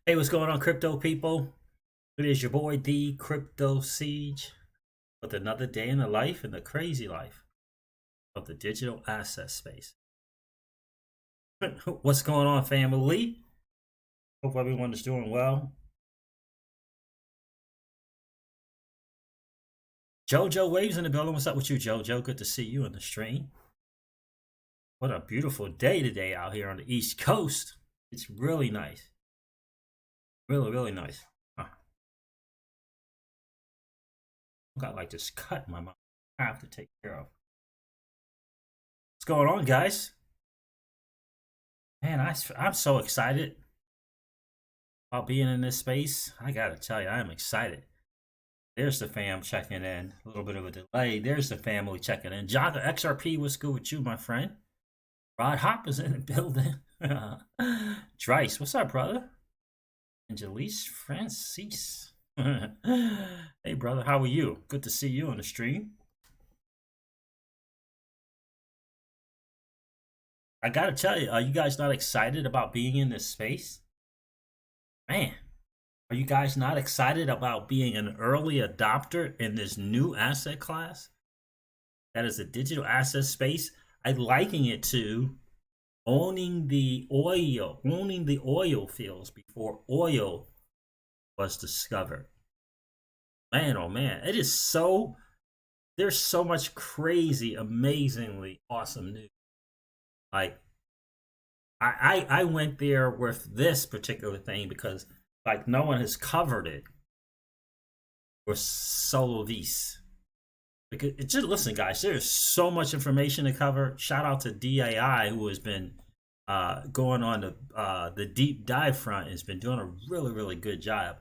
Hey, what's going on, crypto people? It is your boy D Crypto Siege with another day in the life and the crazy life of the digital asset space. What's going on, family? Hope everyone is doing well. JoJo Waves in the building. What's up with you, JoJo? Good to see you in the stream. What a beautiful day today out here on the East Coast. It's really nice. Really, really nice. Huh. Got like this cut in my mouth I have to take care of. What's going on, guys? Man, I'm so excited about being in this space. I gotta tell you, I am excited. There's the fam checking in. A little bit of a delay. There's the family checking in. Java XRP, what's good with you, my friend? Rod Hop is in the building. Drice, what's up, brother? Angelise Francis. Hey, brother, how are you? Good to see you on the stream. I gotta tell you, are you guys not excited about being in this space? Man, are you guys not excited about being an early adopter in this new asset class? That is a digital asset space. I liken it to owning the oil fields before oil was discovered. Man, oh man, it is so, there's so much crazy, amazingly awesome news. Like, I went there with this particular thing because like no one has covered it with Solovis. Because it just listen, guys, there's so much information to cover. Shout out to DAI who has been going on the deep dive front, has been doing a really, really good job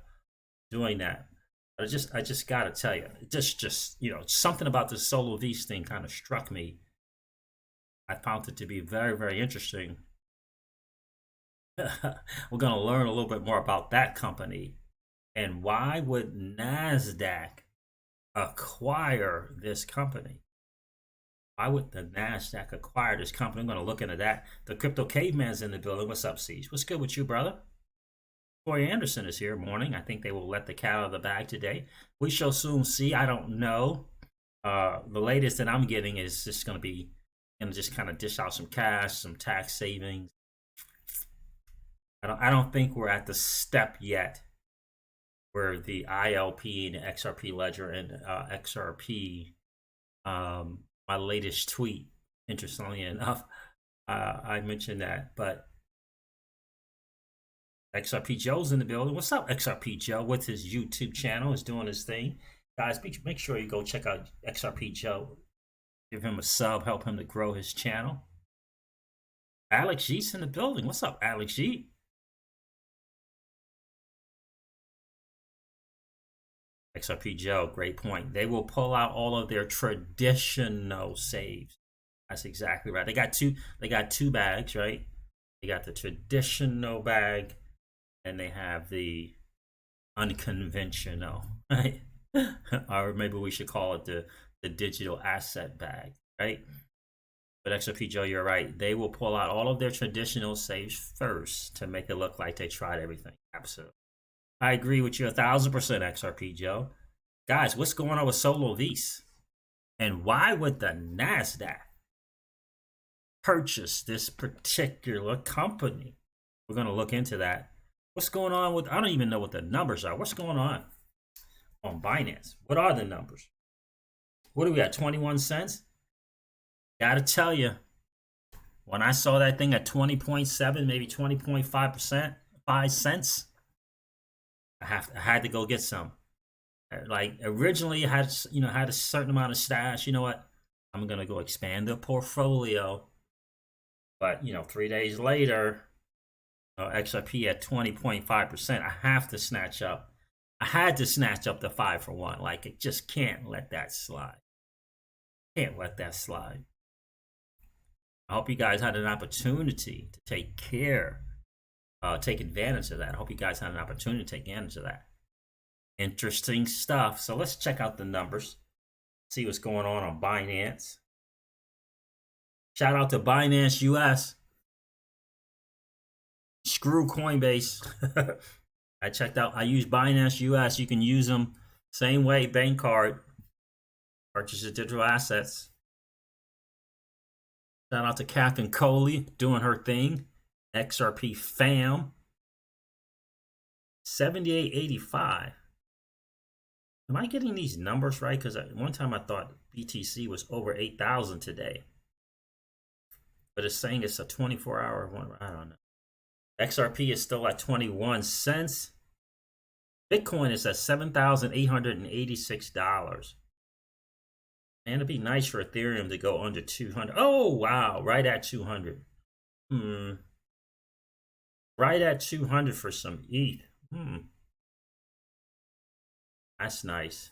doing that. But I just gotta tell you, just something about the Solovis thing kind of struck me. I found it to be very, very interesting. We're going to learn a little bit more about that company and why would NASDAQ acquire this company? Why would the NASDAQ acquire this company? I'm going to look into that. The Crypto Caveman's in the building. What's up, Siege? What's good with you, brother? Corey Anderson is here. Morning. I think they will let the cat out of the bag today. We shall soon see. I don't know. The latest that I'm getting is just going to be just kind of dish out some cash, some tax savings. I don't think we're at the step yet where the ILP and the XRP ledger and XRP, my latest tweet, interestingly enough, I mentioned that. But XRP Joe's in the building. What's up, XRP Joe? With his YouTube channel, is doing his thing. Guys, make sure you go check out XRP Joe. Give him a sub, help him to grow his channel. Alex G's in the building. What's up, Alex G? XRP Joe, great point. They will pull out all of their traditional saves. That's exactly right. They got two bags, right? They got the traditional bag and they have the unconventional, right? Or maybe we should call it the digital asset bag, right? But XRP Joe, you're right. They will pull out all of their traditional saves first to make it look like they tried everything. Absolutely. I agree with you 1,000%, XRP Joe. Guys, what's going on with Solovis? And why would the NASDAQ purchase this particular company? We're going to look into that. What's going on with, I don't even know what the numbers are. What's going on Binance? What are the numbers? What do we got, 21 cents? Gotta tell you, when I saw that thing at 20.7, maybe 20.5%, 5 cents, I had to go get some. Like originally, I had a certain amount of stash. You know what? I'm gonna go expand the portfolio. But 3 days later, XRP at 20.5%. I have to snatch up. I had to snatch up the 5 for 1. Like it just can't let that slide. Can't let that slide. I hope you guys had an opportunity to take advantage of that. I hope you guys had an opportunity to take advantage of that. Interesting stuff. So let's check out the numbers. See what's going on Binance. Shout out to Binance US. Screw Coinbase. I checked out. I use Binance US. You can use them same way. Bank card. Purchase your digital assets. Shout out to Catherine Coley doing her thing. XRP fam. 78.85. Am I getting these numbers right? Because one time I thought BTC was over 8,000 today. But it's saying it's a 24-hour one. I don't know. XRP is still at 21 cents. Bitcoin is at $7,886. And it'd be nice for Ethereum to go under 200. Oh, wow. Right at 200. Right at 200 for some ETH. That's nice.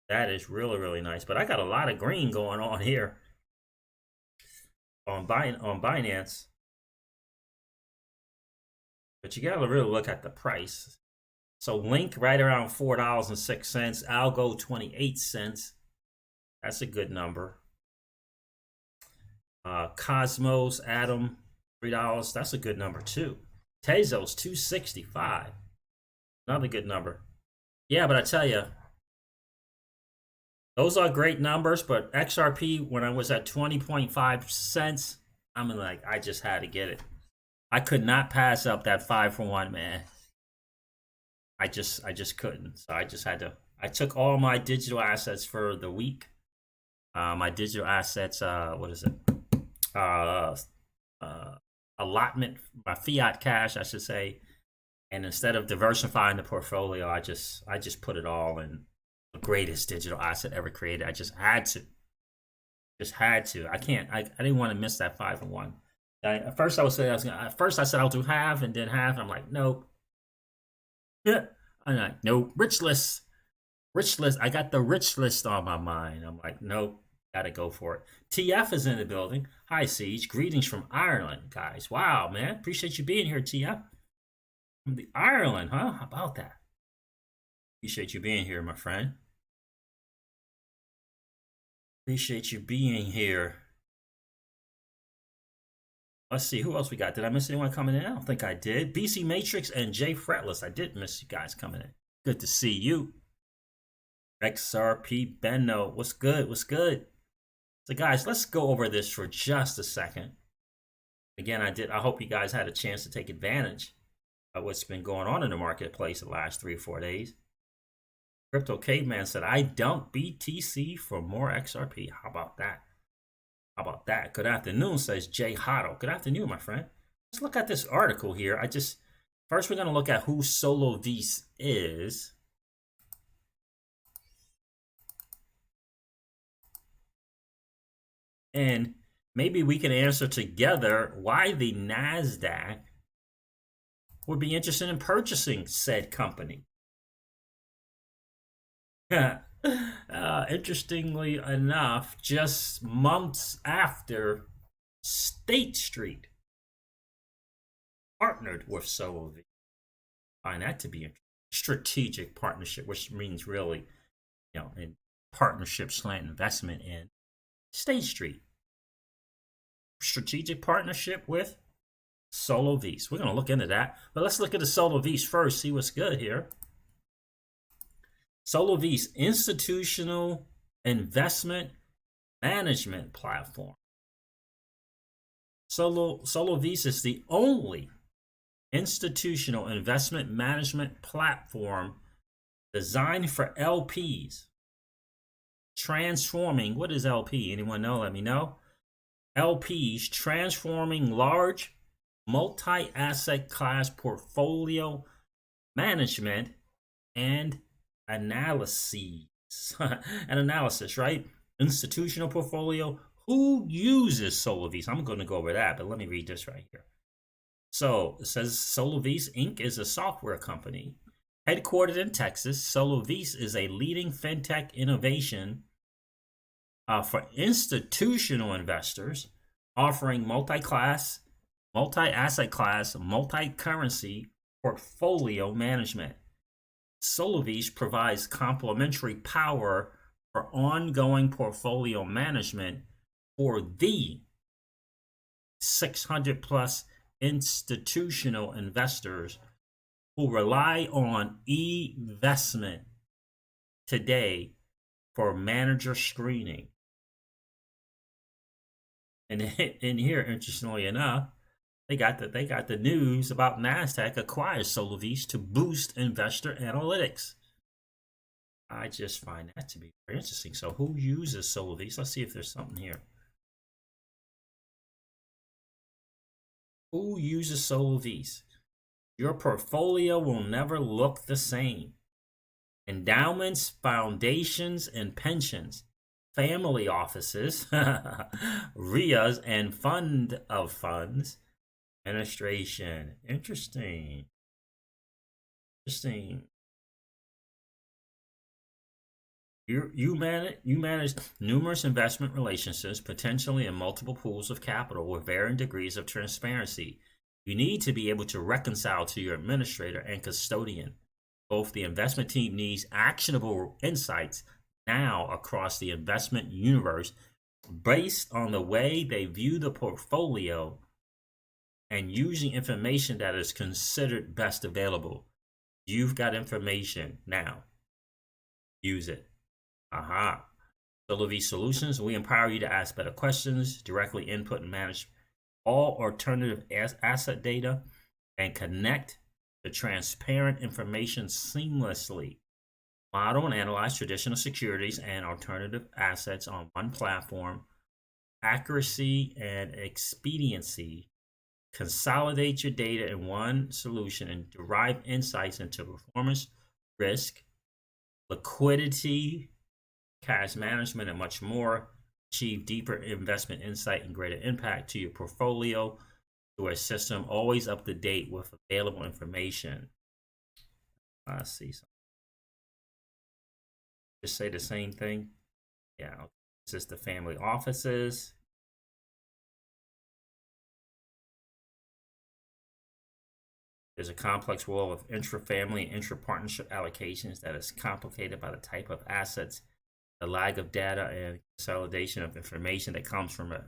That is really, really nice. But I got a lot of green going on here on Binance. But you got to really look at the price. So Link right around $4.06. Algo 28 cents. That's a good number. Cosmos, Atom, $3. That's a good number too. Tezos, $2.65. Another good number. Yeah, but I tell you, those are great numbers. But XRP, when I was at 20.5 cents, I'm like, I just had to get it. I could not pass up that 5-for-1, man. I just couldn't. So I just had to. I took all my digital assets for the week. My digital assets, what is it? Allotment, my fiat cash, I should say. And instead of diversifying the portfolio, I just put it all in the greatest digital asset ever created. I just had to. I didn't want to miss that 5-for-1. At first I said I'll do half and then half. I'm like, nope. Yeah. I'm like, no, rich list. I got the rich list on my mind. I'm like, nope, gotta go for it. TF is in the building. Hi, Siege. Greetings from Ireland, guys. Wow, man. Appreciate you being here, TF. From the Ireland, huh? How about that? Appreciate you being here, my friend. Appreciate you being here. Let's see, who else we got? Did I miss anyone coming in? I don't think I did. BC Matrix and Jay Fretless. I did miss you guys coming in. Good to see you. XRP Benno. What's good? What's good? So guys, let's go over this for just a second. Again, I hope you guys had a chance to take advantage of what's been going on in the marketplace the last 3 or 4 days. Crypto Caveman said, I dump BTC for more XRP. How about that? How about that? Good afternoon, says Jay Hotto. Good afternoon, my friend. Let's look at this article here. First we're going to look at who Solovis is. And maybe we can answer together why the NASDAQ would be interested in purchasing said company. Interestingly enough, just months after State Street partnered with Solovis. Find that to be a strategic partnership, which means really, in partnership / investment in State Street. Strategic partnership with Solovis. We're going to look into that. But let's look at the Solovis first, see what's good here. Solovis, institutional investment management platform. Solovis is the only institutional investment management platform designed for LPs. Transforming, what is LP? Anyone know? Let me know. LPs transforming large multi-asset class portfolio management and analysis, right? Institutional portfolio. Who uses Solovis? I'm going to go over that, but let me read this right here. So it says Solovis Inc. is a software company headquartered in Texas. Solovis is a leading fintech innovation for institutional investors, offering multi-asset class, multi-currency portfolio management. Solovis provides complementary power for ongoing portfolio management for the 600 plus institutional investors who rely on eVestment today for manager screening. And in here, interestingly enough, they got the news about Nasdaq acquires Solovis to boost investor analytics. I just find that to be very interesting. So who uses Solovis? Let's see if there's something here. Who uses Solovis? Your portfolio will never look the same. Endowments, foundations, and pensions, family offices, RIAs, and fund of funds, administration. Interesting. You manage numerous investment relationships, potentially in multiple pools of capital with varying degrees of transparency. You need to be able to reconcile to your administrator and custodian. Both the investment team needs actionable insights now across the investment universe based on the way they view the portfolio and using information that is considered best available. You've got information now. Use it. Aha. Solovis Solutions, we empower you to ask better questions, directly input and manage all alternative asset data, and connect the transparent information seamlessly. Model and analyze traditional securities and alternative assets on one platform. Accuracy and expediency. Consolidate your data in one solution and derive insights into performance, risk, liquidity, cash management, and much more. Achieve deeper investment insight and greater impact to your portfolio through a system always up to date with available information. Let's see. Just say the same thing. Yeah, this is the family offices. There's a complex world of intra-family and intra-partnership allocations that is complicated by the type of assets, the lag of data, and consolidation of information that comes from a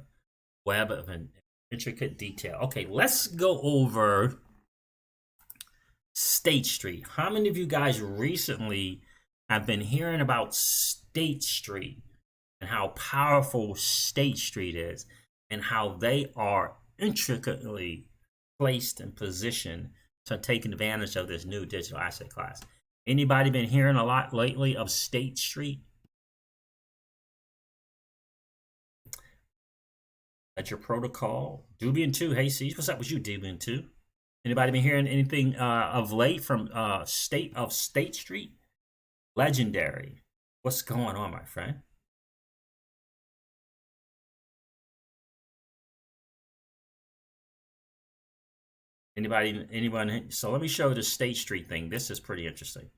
web of an intricate detail. Okay, let's go over State Street. How many of you guys recently have been hearing about State Street and how powerful State Street is and how they are intricately placed and positioned to take advantage of this new digital asset class? Anybody been hearing a lot lately of State Street? Ledger Protocol, Debian 2. Hey, Siege, what's up with you, Debian 2? Anybody been hearing anything of late from State Street? Legendary. What's going on, my friend? Anybody? So let me show you the State Street thing. This is pretty interesting.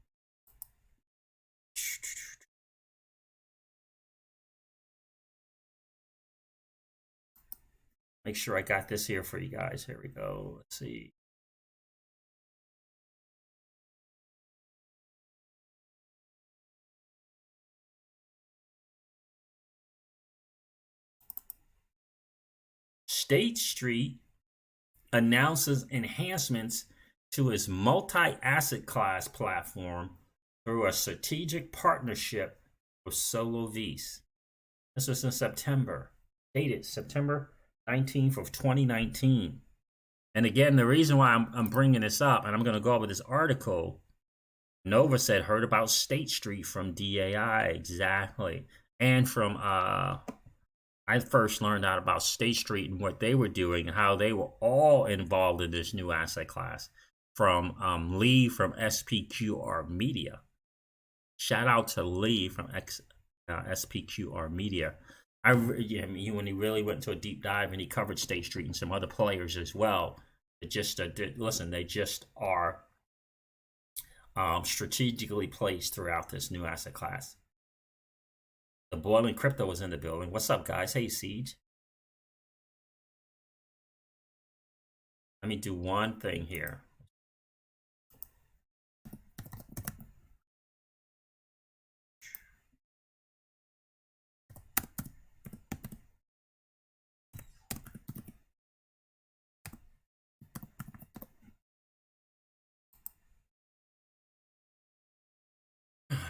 Make sure I got this here for you guys. Here we go. Let's see. State Street announces enhancements to its multi-asset class platform through a strategic partnership with Solovis. This was in September, dated September 19th of 2019. And again, the reason why I'm bringing this up, and I'm going to go over this article, Nova said, heard about State Street from DAI, exactly. And from, I first learned out about State Street and what they were doing and how they were all involved in this new asset class from Lee from SPQR Media. Shout out to Lee from SPQR Media. When he really went into a deep dive and he covered State Street and some other players as well. They just are strategically placed throughout this new asset class. The Boiling Crypto is in the building. What's up, guys? Hey, Siege. Let me do one thing here.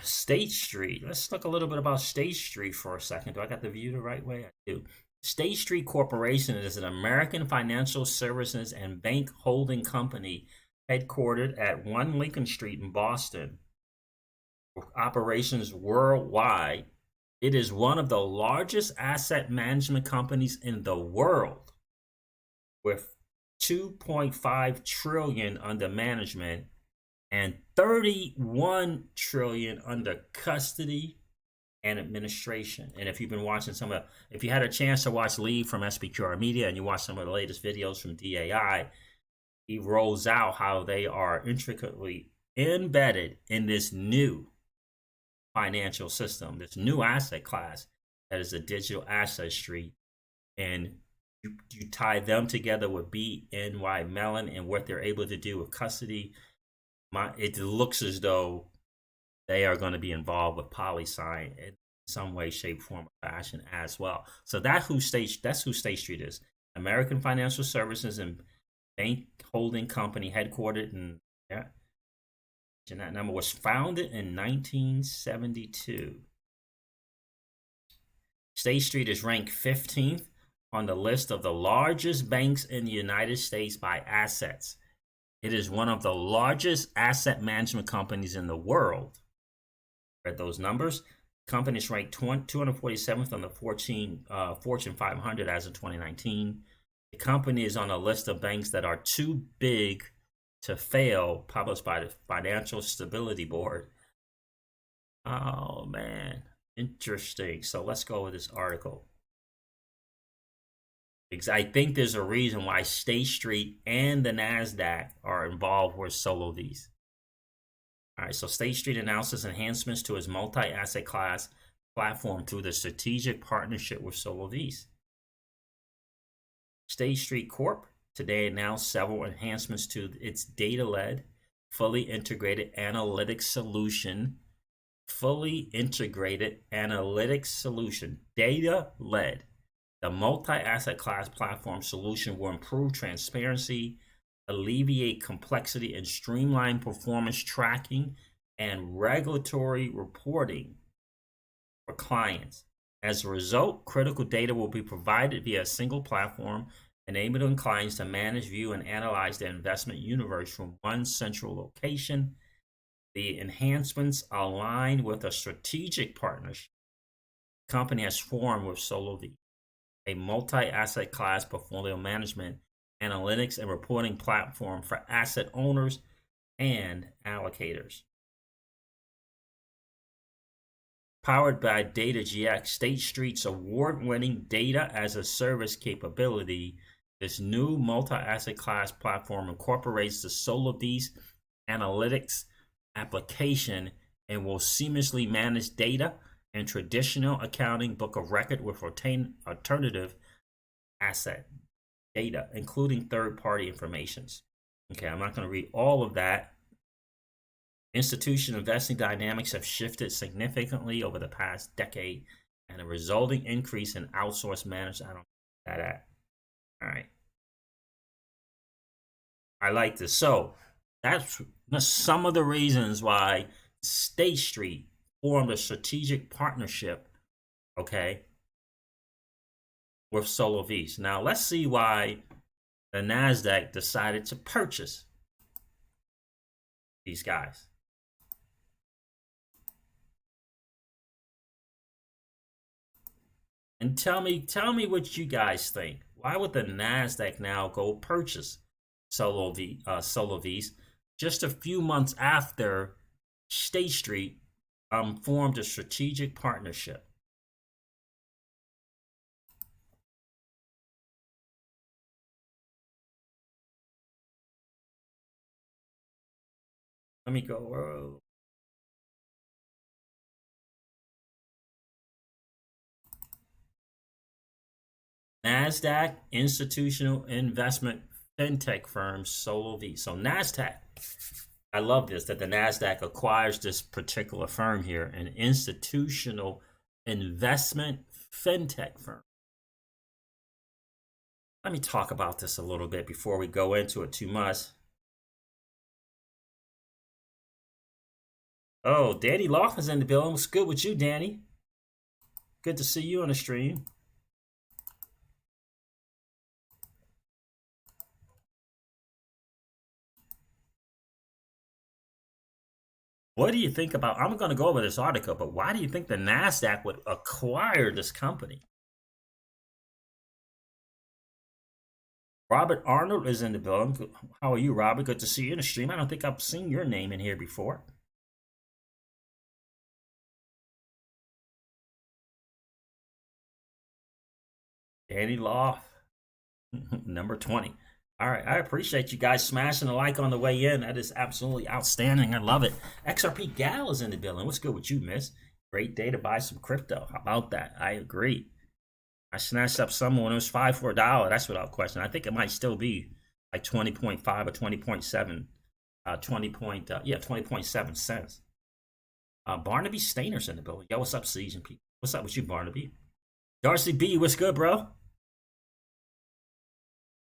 State Street. Let's look a little bit about State Street for a second. Do I got the view the right way? I do. State Street Corporation is an American financial services and bank holding company headquartered at 1 Lincoln Street in Boston, with operations worldwide. It is one of the largest asset management companies in the world, with 2.5 trillion under management and 31 trillion under custody and administration. And if you've been watching if you had a chance to watch Lee from SBQR Media and you watch some of the latest videos from DAI, he rolls out how they are intricately embedded in this new financial system, this new asset class that is a digital asset street. And you tie them together with BNY Mellon and what they're able to do with custody. It looks as though they are going to be involved with PolySign in some way, shape, form, or fashion as well. So that's who State Street is. American Financial Services and Bank Holding Company, headquartered in, yeah, and that number was founded in 1972. State Street is ranked 15th on the list of the largest banks in the United States by assets. It is one of the largest asset management companies in the world. Read those numbers. The company is ranked 247th on the Fortune 500 as of 2019. The company is on a list of banks that are too big to fail, published by the Financial Stability Board. Oh, man. Interesting. So let's go with this article. Because I think there's a reason why State Street and the NASDAQ are involved with Solovis. All right, so State Street announces enhancements to its multi-asset class platform through the strategic partnership with Solovis. State Street Corp today announced several enhancements to its data-led, fully integrated analytics solution. Data-led. The multi-asset class platform solution will improve transparency, alleviate complexity, and streamline performance tracking and regulatory reporting for clients. As a result, critical data will be provided via a single platform, enabling clients to manage, view, and analyze their investment universe from one central location. The enhancements align with a strategic partnership the company has formed with Solovis, a multi-asset class portfolio management, analytics, and reporting platform for asset owners and allocators. Powered by DataGX, State Street's award-winning data as a service capability, this new multi-asset class platform incorporates the Solovis analytics application and will seamlessly manage data and traditional accounting book of record with alternative asset data, including third-party informations. Okay, I'm not going to read all of that. Institutional investing dynamics have shifted significantly over the past decade, and a resulting increase in outsourced management. I don't know that. All right. I like this. So that's some of the reasons why State Street formed a strategic partnership, okay, with Solovis. Now let's see why the NASDAQ decided to purchase these guys. And tell me what you guys think. Why would the NASDAQ now go purchase Solovis just a few months after State Street formed a strategic partnership? Let me go. Whoa. NASDAQ institutional investment fintech firm Solovis. So NASDAQ, I love this, that the NASDAQ acquires this particular firm here, an institutional investment fintech firm. Let me talk about this a little bit before we go into it too much. Oh, Danny Laughlin's in the building. What's good with you, Danny? Good to see you on the stream. What do you think about? I'm going to go over this article, but why do you think the NASDAQ would acquire this company? Robert Arnold is in the building. How are you, Robert? Good to see you in the stream. I don't think I've seen your name in here before. Danny Law, number 20. All right, I appreciate you guys smashing a like on the way in. That is absolutely outstanding. I love it. XRP Gal is in the building. What's good with you, miss? Great day to buy some crypto. How about that? I agree. I snatched up some when it was $5 for $1. That's without question. I think it might still be like 20.5 or 20.7, 20.7 cents. Barnaby Stainer's in the building. Yo, what's up, Season people? What's up with you, Barnaby? Darcy B, what's good, bro?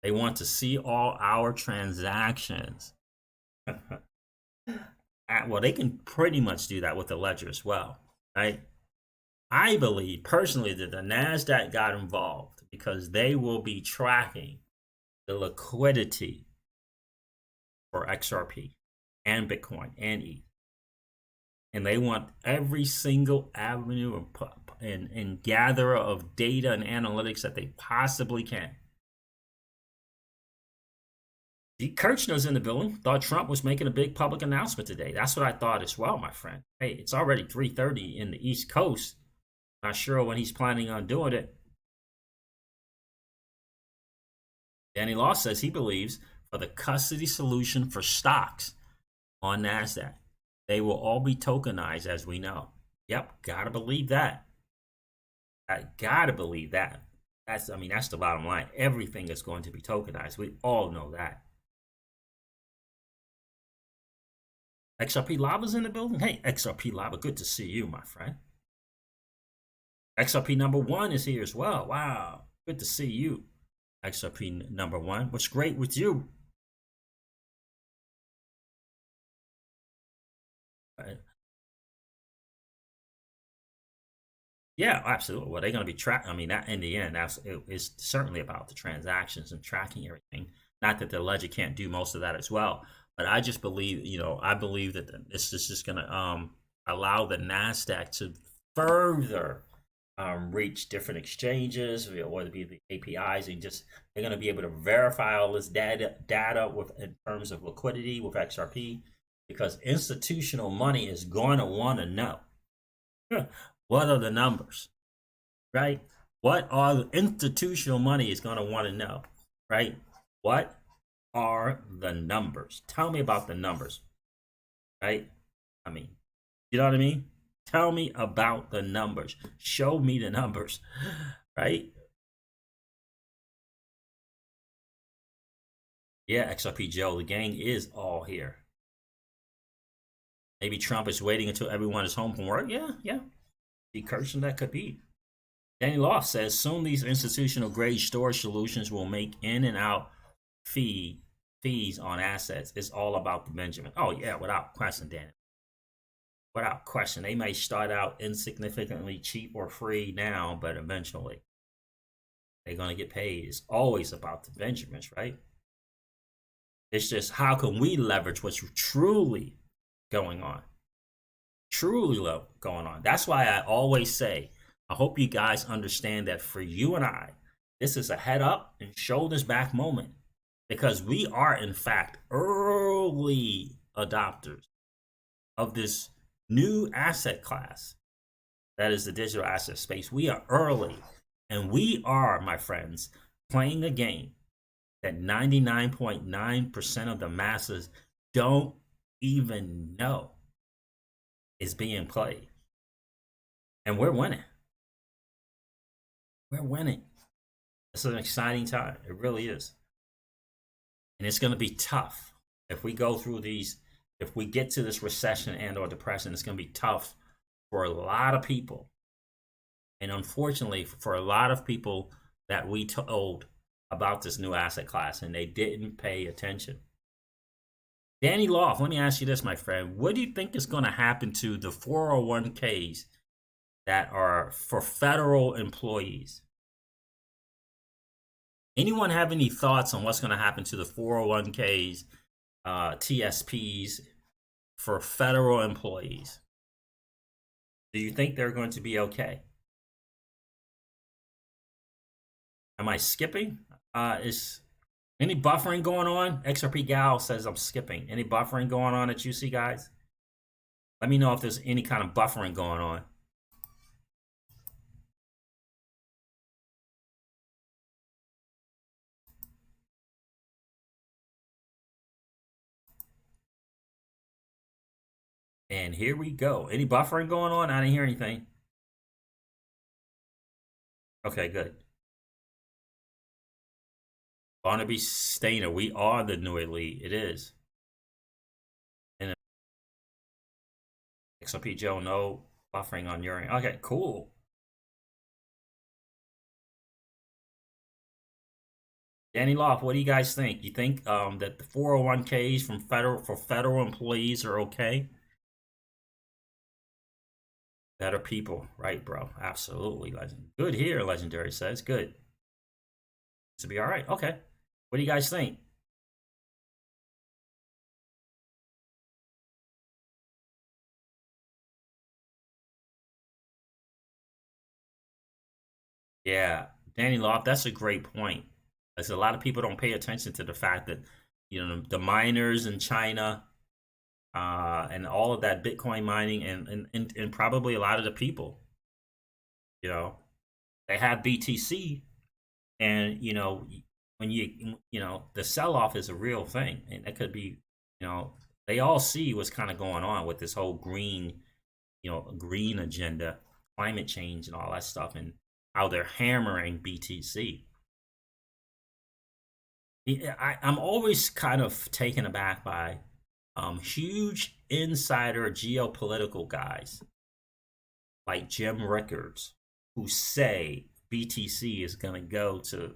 They want to see all our transactions. Well, they can pretty much do that with the ledger as well, right? I believe personally that the NASDAQ got involved because they will be tracking the liquidity for XRP and Bitcoin and ETH. And they want every single avenue and gatherer of data and analytics that they possibly can. Kirchner's in the building. Thought Trump was making a big public announcement today. That's what I thought as well, my friend. Hey, it's already 3:30 in the East Coast. Not sure when he's planning on doing it. Danny Law says he believes for the custody solution for stocks on NASDAQ, they will all be tokenized, as we know. Yep, gotta believe that. I gotta believe that. That's the bottom line. Everything is going to be tokenized. We all know that. XRP Lava's in the building. Hey, XRP Lava, good to see you, my friend. XRP number 1 is here as well. Wow, good to see you, XRP number 1. What's great with you? Yeah, absolutely. Well, they're going to be tracking. That in the end, it's certainly about the transactions and tracking everything. Not that the ledger can't do most of that as well, but I just believe, I believe that this is just going to allow the NASDAQ to further reach different exchanges, whether it be the APIs, and just they're going to be able to verify all this data with in terms of liquidity with XRP, because institutional money is going to want to know. What are the numbers, right? What are the institutional money is going to want to know, right? What are the numbers? Tell me about the numbers, right? You know what I mean? Tell me about the numbers. Show me the numbers, right? Yeah, XRP Joe, the gang is all here. Maybe Trump is waiting until everyone is home from work. Yeah. The Kirsten that could be. Danny Loft says soon these institutional grade storage solutions will make in and out fees on assets. It's all about the Benjamin. Oh yeah, without question, Danny. Without question, they may start out insignificantly cheap or free now, but eventually they're going to get paid. It's always about the Benjamins, right? It's just how can we leverage what's truly going on? Going on. That's why I always say, I hope you guys understand that for you and I, this is a head up and shoulders back moment, because we are in fact early adopters of this new asset class that is the digital asset space. We are early, and we are, my friends, playing a game that 99.9% of the masses don't even know is being played. And we're winning. We're winning. It's an exciting time. It really is. And it's going to be tough. If we go through these, if we get to this recession and or depression, it's going to be tough for a lot of people. And unfortunately, for a lot of people that we told about this new asset class and they didn't pay attention. Danny Loft, let me ask you this, my friend. What do you think is going to happen to the 401ks that are for federal employees? Anyone have any thoughts on what's going to happen to the 401ks, TSPs for federal employees? Do you think they're going to be okay? Am I skipping? Is any buffering going on? XRP Gal says I'm skipping. Any buffering going on that you see, guys? Let me know if there's any kind of buffering going on. And here we go. Any buffering going on? I didn't hear anything. Okay, good. Barnaby Stainer, we are the new elite. It is. And XRP Joe, no buffering on your end. Okay, cool. Danny Loft, what do you guys think? You think that the 401ks from federal employees are okay? Better people, right, bro? Absolutely, legend. Good here, Legendary says. Good. To be all right. Okay. What do you guys think? Yeah, Danny Loft, that's a great point. As a lot of people don't pay attention to the fact that the miners in China and all of that Bitcoin mining and probably a lot of the people, you know, they have BTC, and when the sell off is a real thing, and it could be, they all see what's kind of going on with this whole green agenda, climate change, and all that stuff, and how they're hammering BTC. I'm always kind of taken aback by huge insider geopolitical guys like Jim Rickards who say BTC is going to go to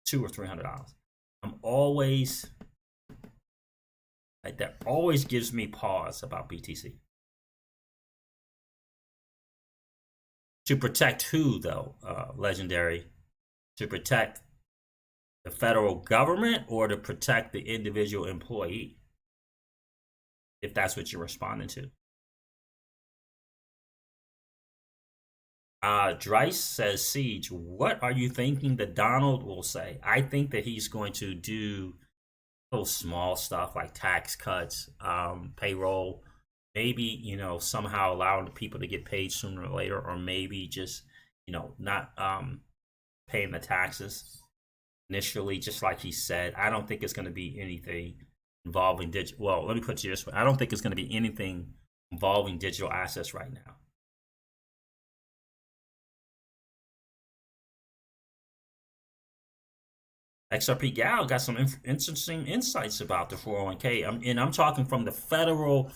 $200 or $300. I'm always that always gives me pause about BTC. To protect who, though, Legendary? To protect the federal government or to protect the individual employee? If that's what you're responding to. Dryce says, Siege, what are you thinking that Donald will say? I think that he's going to do those small stuff like tax cuts, payroll, maybe, somehow allowing people to get paid sooner or later, or maybe just, not paying the taxes initially, just like he said. I don't think it's going to be anything involving digital. Well, let me put it this way. I don't think it's going to be anything involving digital assets right now. XRP Gal got some interesting insights about the 401k, and I'm talking from the federal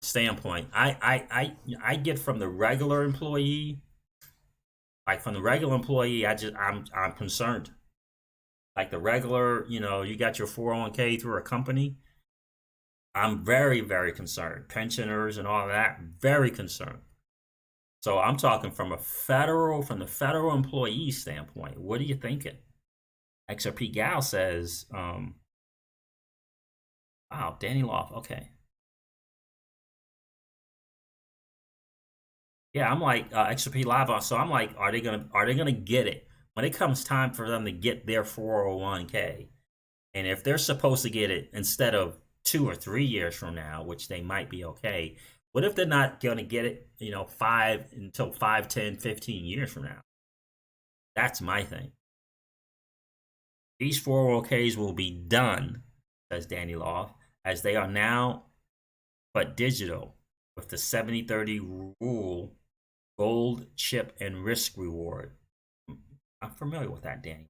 standpoint. I get from the regular employee, like from the regular employee, I'm concerned. Like the regular, you got your 401k through a company. I'm very, very concerned. Pensioners and all of that, very concerned. So I'm talking from the federal employee standpoint. What are you thinking? XRP Gal says, wow, Danny Loft, okay. Yeah, I'm like XRP Lava. So I'm like, are they gonna get it when it comes time for them to get their 401k? And if they're supposed to get it instead of 2 or 3 years from now, which they might be okay, what if they're not gonna get it, 5, 10, 15 years from now? That's my thing. These 401ks will be done, says Danny Loft, as they are now but digital with the 70-30 rule, gold, chip, and risk reward. I'm familiar with that, Danny.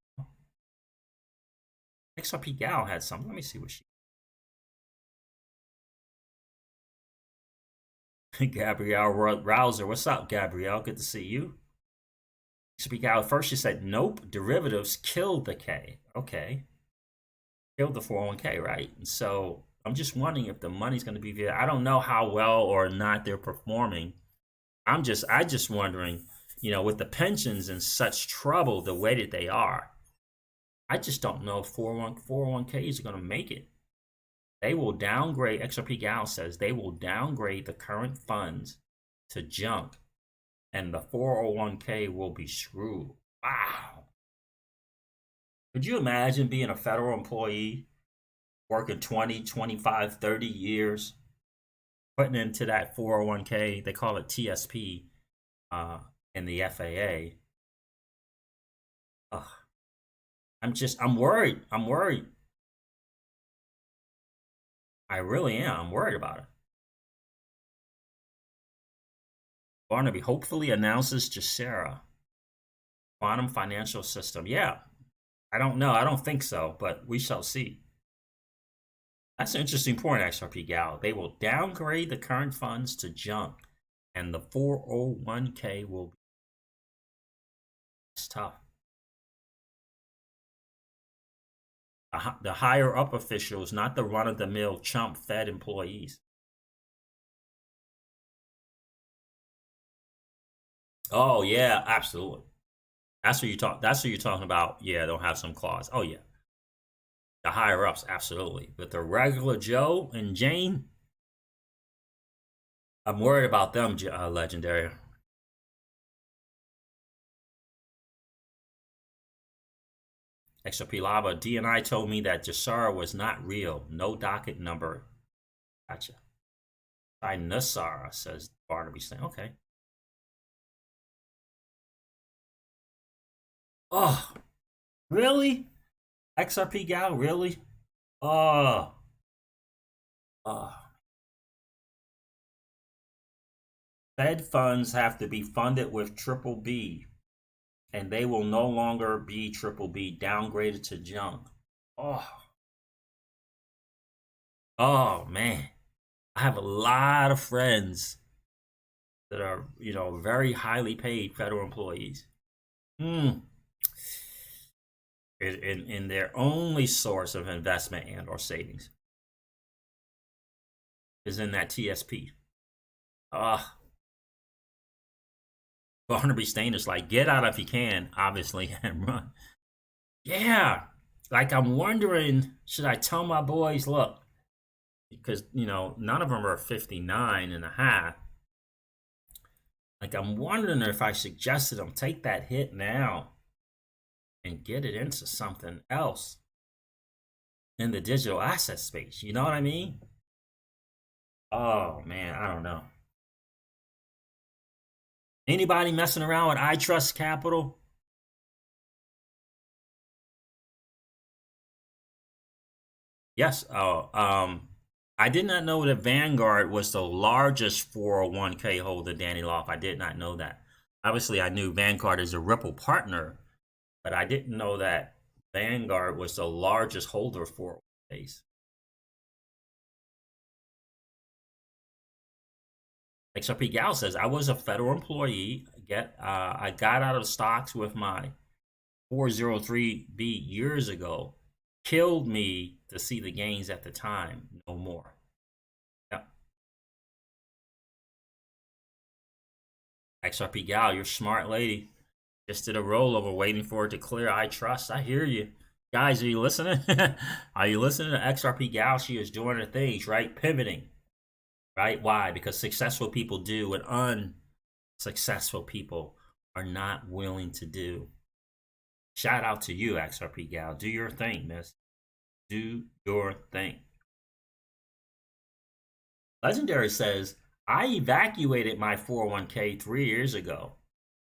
XRP Gal had some. Let me see what she. Gabrielle Rouser. What's up, Gabrielle? Good to see you. XRP Gal, first she said, nope, derivatives killed the K. Okay. Killed the 401k, right? And so I'm just wondering if the money's going to be there. I don't know how well or not they're performing. I just wondering, with the pensions in such trouble the way that they are, I just don't know if 401ks are going to make it. They will downgrade, XRP Gal says, they will downgrade the current funds to junk, and the 401k will be screwed. Wow. Could you imagine being a federal employee, working 20, 25, 30 years, putting into that 401k, they call it TSP in the FAA. I'm worried. I'm worried. I really am. I'm worried about it. Barnaby hopefully announces Jacera. Quantum financial system. Yeah. I don't know. I don't think so, but we shall see. That's an interesting point, XRP Gal. They will downgrade the current funds to junk, and the 401k will be. It's tough. The higher up officials, not the run-of-the-mill chump Fed employees. Oh yeah, absolutely. That's what you're talking about. Yeah, they'll have some clause. Oh yeah, the higher ups, absolutely. But the regular Joe and Jane, I'm worried about them. Legendary. XRP Lava, DNI told me that Jacera was not real. No docket number. Gotcha. By Nasara, says Barnaby saying. Okay. Oh, really? XRP Gal, really? Oh. Oh. Fed funds have to be funded with triple B, and they will no longer be triple B, downgraded to junk. Oh. Oh, man. I have a lot of friends that are, very highly paid federal employees. In their only source of investment and or savings is in that TSP. Barnaby Stain is like, get out if you can, obviously, and run. Yeah. Like, I'm wondering, should I tell my boys, look, because, none of them are 59 and a half. Like, I'm wondering if I suggested them take that hit now and get it into something else in the digital asset space. You know what I mean? Oh, man, I don't know. Anybody messing around with iTrust Capital? Yes. I did not know that Vanguard was the largest 401k holder, Danny Loft. I did not know that. Obviously, I knew Vanguard is a Ripple partner, but I didn't know that Vanguard was the largest holder of 401ks. XRP Gal says, I was a federal employee. I got out of stocks with my 403B years ago. Killed me to see the gains at the time. No more. Yep. XRP Gal, you're a smart lady. Just did a rollover waiting for it to clear. I trust. I hear you. Guys, are you listening? Are you listening to XRP Gal? She is doing her things, right? Pivoting. Right? Why? Because successful people do what unsuccessful people are not willing to do. Shout out to you, XRP Gal. Do your thing, miss. Do your thing. Legendary says, I evacuated my 401k 3 years ago.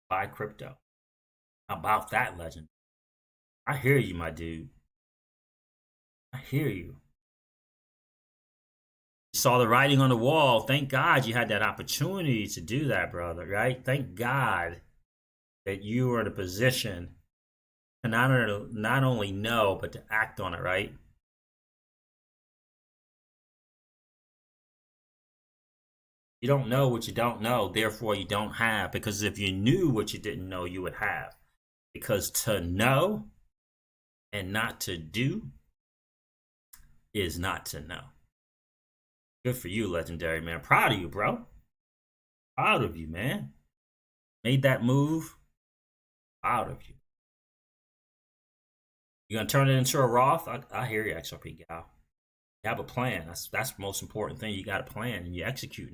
Buy crypto. How about that, Legend? I hear you, my dude. I hear you. You saw the writing on the wall. Thank God you had that opportunity to do that, brother, right? Thank God that you were in a position to not only know, but to act on it, right? You don't know what you don't know, therefore you don't have. Because if you knew what you didn't know, you would have. Because to know and not to do is not to know. Good for you, legendary man. Proud of you, bro. Proud of you, man. Made that move. Proud of you. You gonna turn it into a Roth? I hear you, XRP gal. You have a plan. That's the most important thing. You got a plan and you execute.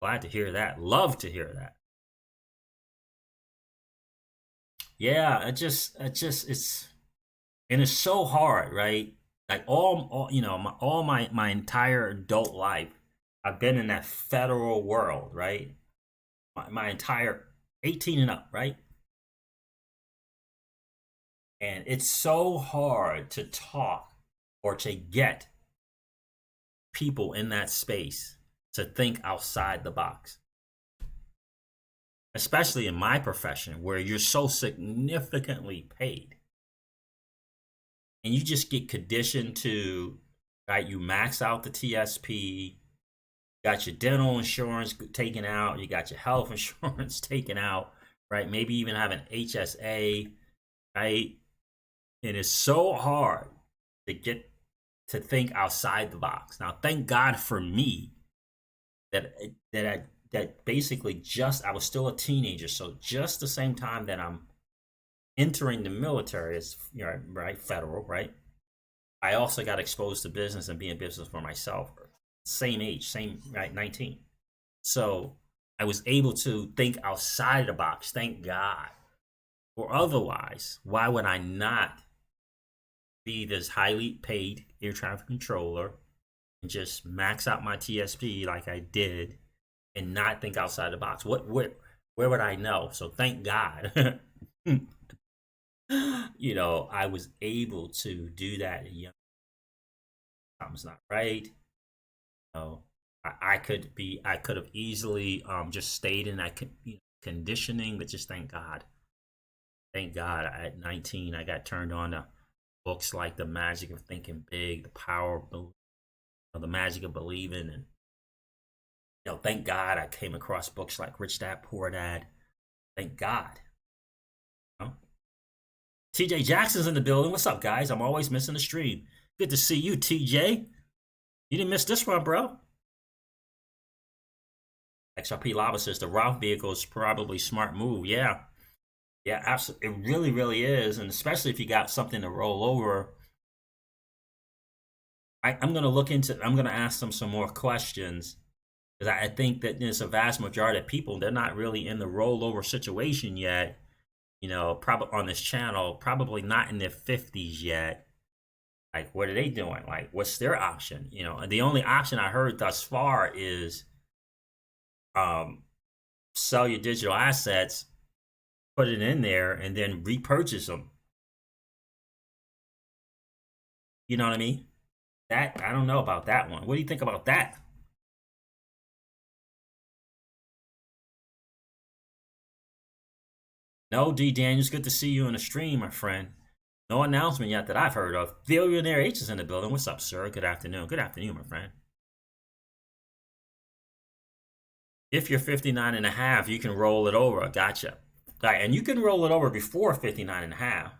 Glad to hear that. Love to hear that. Yeah, it's and it's so hard, right? Like all you know, all my entire adult life, I've been in that federal world, right? My entire 18 and up, right? And it's so hard to talk or to get people in that space to think outside the box, especially in my profession where you're so significantly paid and you just get conditioned to, right? You max out the TSP, got your dental insurance taken out, you got your health insurance taken out, right? Maybe even have an HSA, right? And it's so hard to get to think outside the box. Now, thank God for me that basically just I was still a teenager, so just the same time that I'm entering the military as right, federal, right? I also got exposed to business and being business for myself. Same age, same right, 19. So I was able to think outside the box. Thank God. Or otherwise, why would I not be this highly paid air traffic controller and just max out my TSP like I did and not think outside the box? Where would I know? So thank God. I was able to do that. Something's not right. I could have easily just stayed in that conditioning, but just thank God at 19 I got turned on to books like The Magic of Thinking Big, The Power of The Magic of Believing, and thank God I came across books like Rich Dad Poor Dad. Thank God. TJ Jackson's in the building. What's up, guys? I'm always missing the stream. Good to see you, TJ. You didn't miss this one, bro. XRP Lava says the Roth vehicle is probably smart move. Yeah, absolutely. It really, really is, and especially if you got something to roll over. I'm going to look into. I'm going to ask them some more questions because I think that there's a vast majority of people they're not really in the rollover situation yet. Probably on this channel, probably not in their 50s yet. Like, what are they doing? Like, what's their option? The only option I heard thus far is sell your digital assets, put it in there, and then repurchase them. You know what I mean? That I don't know about that one. What do you think about that? No, D. Daniels, good to see you on the stream, my friend. No announcement yet that I've heard of. Billionaire H is in the building. What's up, sir? Good afternoon. Good afternoon, my friend. If you're 59 and a half, you can roll it over. Gotcha. All right, and you can roll it over before 59 and a half.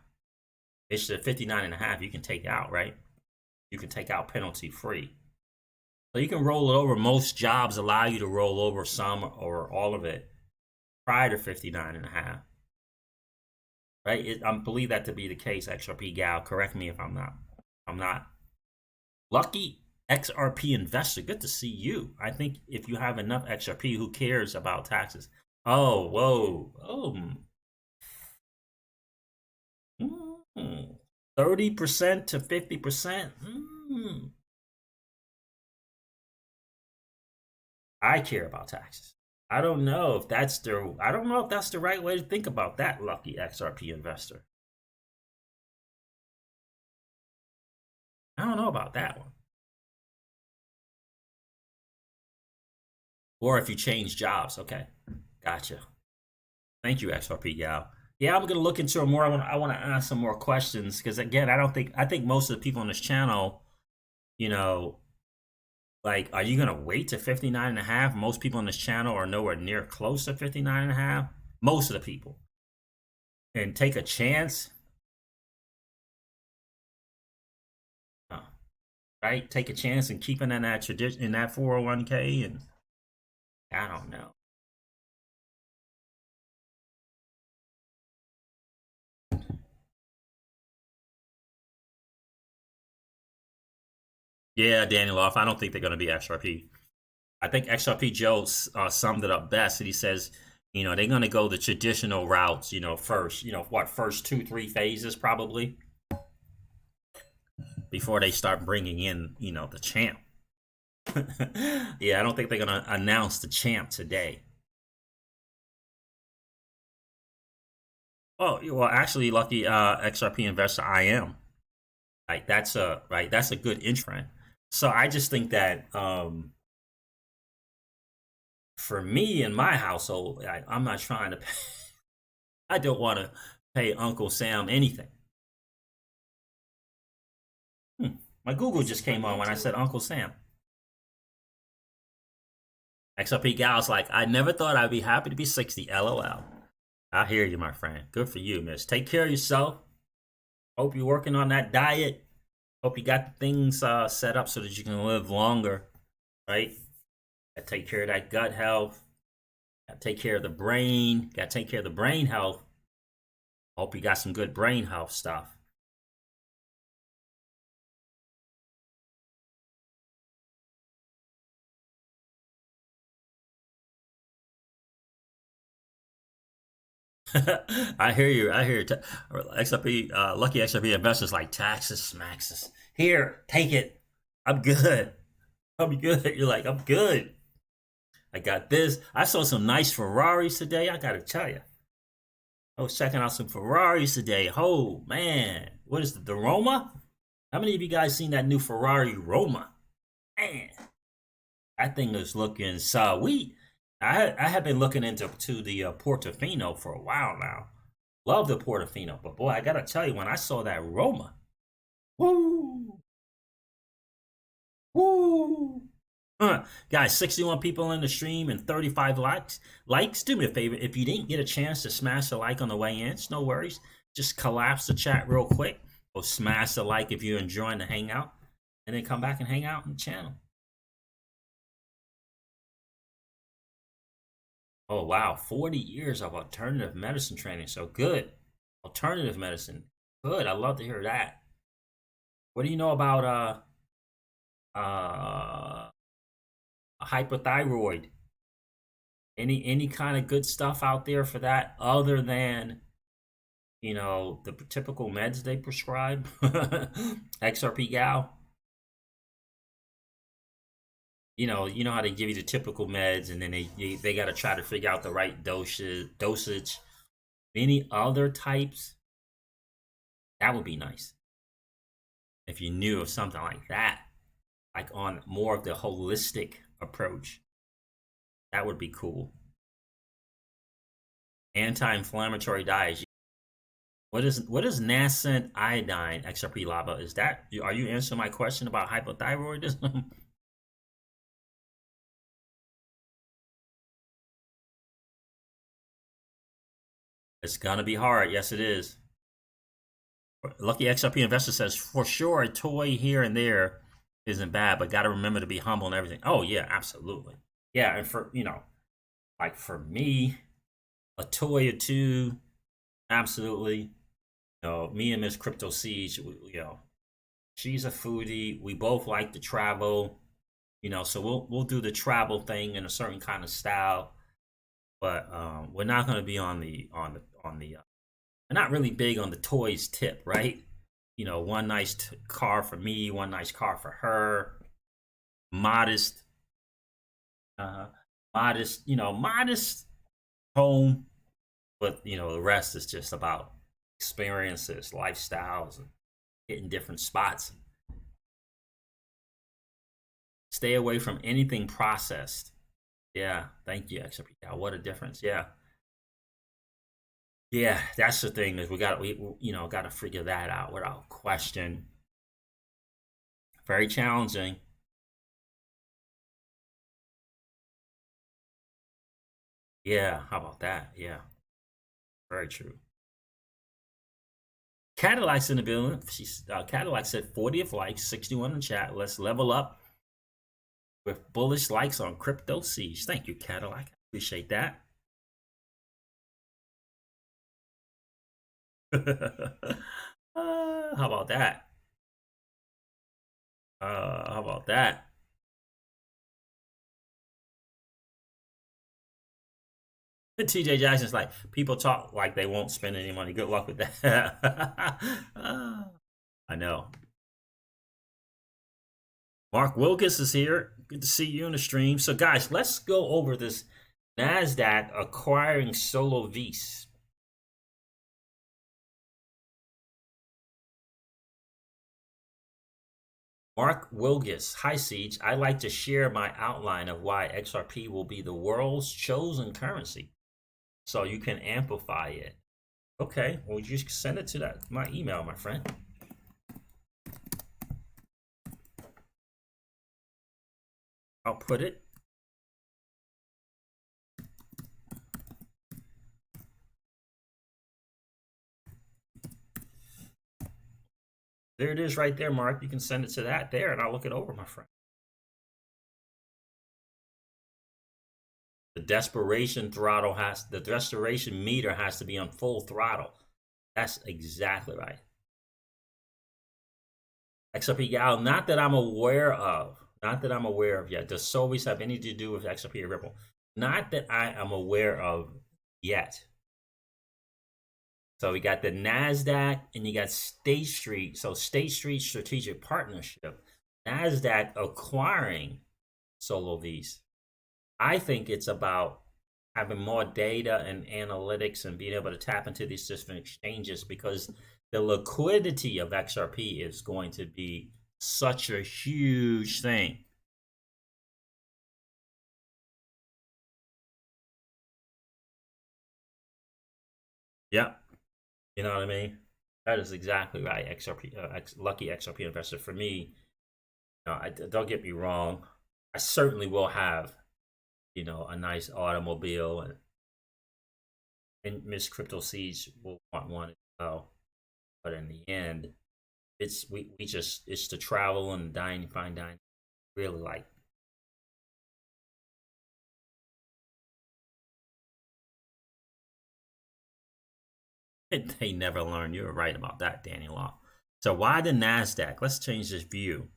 It's the 59 and a half you can take out, right? You can take out penalty free. So you can roll it over. Most jobs allow you to roll over some or all of it prior to 59 and a half. Right? I believe that to be the case, XRP gal. Correct me if I'm not. I'm not. Lucky XRP investor. Good to see you. I think if you have enough XRP, who cares about taxes? Oh, whoa. Oh. 30% to 50%. I care about taxes. I don't know if that's the right way to think about that, lucky XRP investor. I don't know about that one. Or if you change jobs. Okay. Gotcha. Thank you, XRP gal. Yeah, I'm gonna look into it more. I want to ask some more questions because again, I think most of the people on this channel, like, are you gonna wait to 59 and a half? Most people on this channel are nowhere near close to 59 and a half. Most of the people. And take a chance. Oh. right? Take a chance and keeping in that tradition in that 401k, and I don't know. Yeah, Daniel off. I don't think they're going to be XRP. I think XRP Joe summed it up best, and he says, they're going to go the traditional routes, first, first 2-3 phases probably before they start bringing in, the champ. Yeah, I don't think they're going to announce the champ today. Oh, well, actually, lucky XRP investor, I am. That's a good intro. So I just think that for me in my household, I'm not trying to pay, I don't want to pay Uncle Sam anything. My Google just came on when I said Uncle Sam. XRP Gal's like, I never thought I'd be happy to be 60. LOL. I hear you, my friend. Good for you, miss. Take care of yourself. Hope you're working on that diet. Hope you got things set up so that you can live longer, right? Gotta take care of that gut health. Gotta take care of the brain. Gotta take care of the brain health. Hope you got some good brain health stuff. I hear you. I hear you. XRP, lucky XRP investors like taxes, smaxes. Here, take it. I'm good. I'm good. You're like, I'm good. I got this. I saw some nice Ferraris today. I gotta tell you. I was checking out some Ferraris today. Oh man, what is the Roma? How many of you guys seen that new Ferrari Roma? Man, that thing is looking sweet. I have been looking into the Portofino for a while now. Love the Portofino, but boy, I gotta tell you, when I saw that Roma, woo, woo. Guys, 61 people in the stream and 35 likes. Do me a favor. If you didn't get a chance to smash a like on the way in, it's no worries. Just collapse the chat real quick or smash the like if you're enjoying the hangout, and then come back and hang out on the channel. Oh, wow. 40 years of alternative medicine training. So good. Alternative medicine. Good. I love to hear that. What do you know about hypothyroid? Any kind of good stuff out there for that other than the typical meds they prescribe? XRP gal. You know how they give you the typical meds, and then they got to try to figure out the right dosage. Any other types? That would be nice if you knew of something like that, like on more of the holistic approach. That would be cool. Anti-inflammatory diets. What is nascent iodine? XRP lava. Is that, are you answering my question about hypothyroidism? It's gonna be hard. Yes, it is. Lucky XRP investor says, for sure, a toy here and there isn't bad, but got to remember to be humble and everything. Oh yeah, absolutely. Yeah, and for like for me, a toy or two, absolutely. Me and Miss Crypto Siege, she's a foodie. We both like to travel. So we'll do the travel thing in a certain kind of style, but we're not going to be on the we're not really big on the toys tip, right? One nice car for me, one nice car for her. Modest, modest home, but the rest is just about experiences, lifestyles, and hitting different spots. Stay away from anything processed. Yeah, thank you, XRP. What a difference. Yeah. Yeah, that's the thing, is we got to figure that out without question. Very challenging. Yeah, how about that? Yeah, very true. Cadillac's in the building. Cadillac said 40th likes, 61 in chat. Let's level up with bullish likes on Crypto Siege. Thank you, Cadillac. Appreciate that. How about that? How about that? TJ Jackson's like, people talk like they won't spend any money. Good luck with that. I know. Mark Wilkes is here. Good to see you on the stream. So, guys, let's go over this NASDAQ acquiring Solovis. Mark Wilgis, hi Siege. I like to share my outline of why XRP will be the world's chosen currency, so you can amplify it. Okay, well, you just send it to my email, my friend. I'll put it. There it is right there, Mark. You can send it to that there, and I'll look it over, my friend. The desperation meter has to be on full throttle. That's exactly right. XRP Gal, not that I'm aware of yet. Does Solovis have anything to do with XRP or Ripple? Not that I am aware of yet. So we got the NASDAQ and you got State Street. So State Street Strategic Partnership, NASDAQ acquiring Solovis. I think it's about having more data and analytics and being able to tap into these different exchanges, because the liquidity of XRP is going to be such a huge thing. Yep. You know what I mean? That is exactly right. XRP, lucky XRP investor. For me, don't get me wrong. I certainly will have, a nice automobile, and Miss Crypto Siege will want one as well. But in the end, it's the travel and fine dining. Really like. They never learn. You're right about that, Danny Law. So why the NASDAQ? Let's change this view.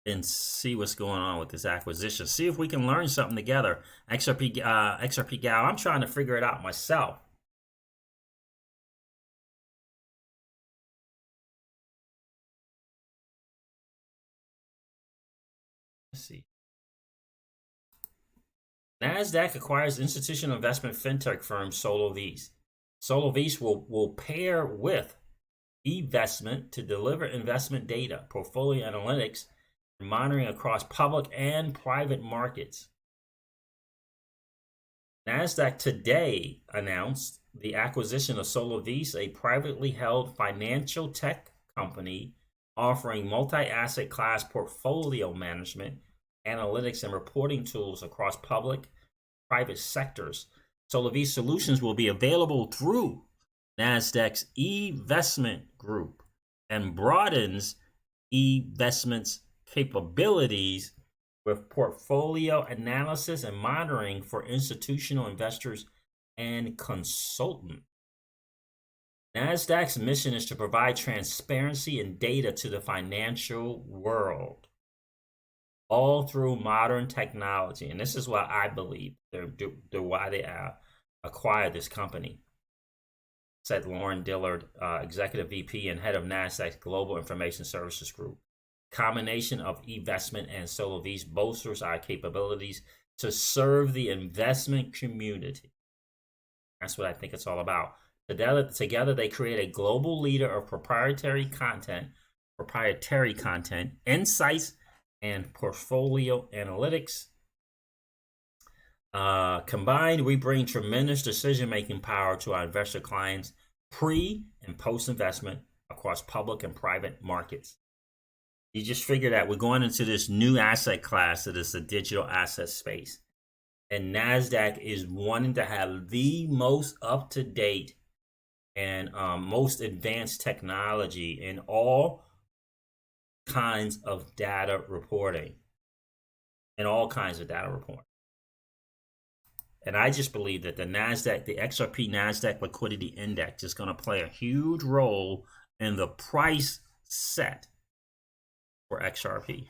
And see what's going on with this acquisition. See if we can learn something together. XRP Gal, I'm trying to figure it out myself. Let's see. NASDAQ acquires institutional investment fintech firm Solovis. Solovis will pair with eVestment to deliver investment data, portfolio analytics, and monitoring across public and private markets. NASDAQ today announced the acquisition of Solovis, a privately held financial tech company offering multi-asset class portfolio management, analytics, and reporting tools across public, private sectors. Solovis solutions will be available through NASDAQ's eVestment group and broadens eVestment's capabilities with portfolio analysis and monitoring for institutional investors and consultants. NASDAQ's mission is to provide transparency and data to the financial world, all through modern technology. And this is what I believe why they acquired this company, said Lauren Dillard, Executive VP and Head of NASDAQ's Global Information Services Group. Combination of eVestment and Solovis bolsters our capabilities to serve the investment community. That's what I think it's all about. Together they create a global leader of proprietary content, insights, and portfolio analytics. Combined, we bring tremendous decision-making power to our investor clients pre- and post-investment across public and private markets. You just figure that we're going into this new asset class that is the digital asset space. And NASDAQ is wanting to have the most up to date and most advanced technology in all kinds of data reporting. And all kinds of data reporting. And I just believe that the NASDAQ, the XRP NASDAQ Liquidity Index, is going to play a huge role in the price set for XRP.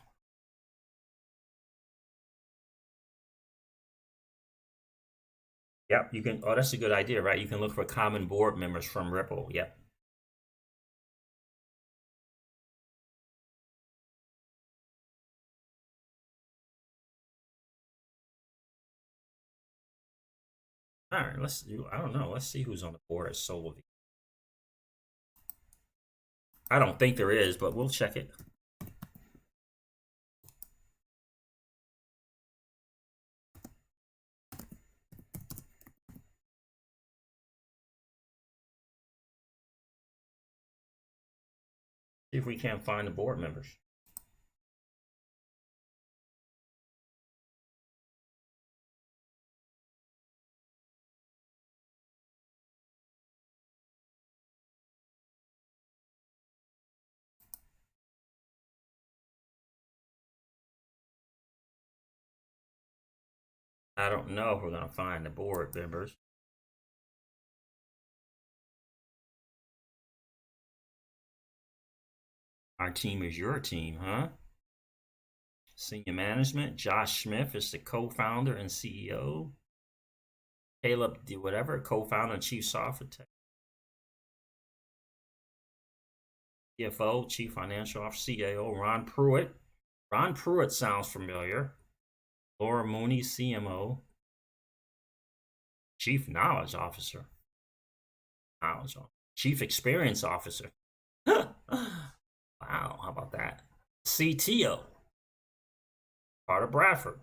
Yep, you can. Oh, that's a good idea, right? You can look for common board members from Ripple. Yep. All right, let's do. I don't know. Let's see who's on the board at Solovis. I don't think there is, but we'll check it. See if we can't find the board members. I don't know if we're going to find the board members. Our team is your team, huh? Senior management. Josh Smith is the co-founder and CEO. Caleb, whatever, co-founder and chief software tech. CFO, chief financial officer, CAO. Ron Pruitt. Ron Pruitt sounds familiar. Laura Mooney, CMO. Chief knowledge officer. Chief experience officer. Wow, how about that? CTO. Carter Bradford.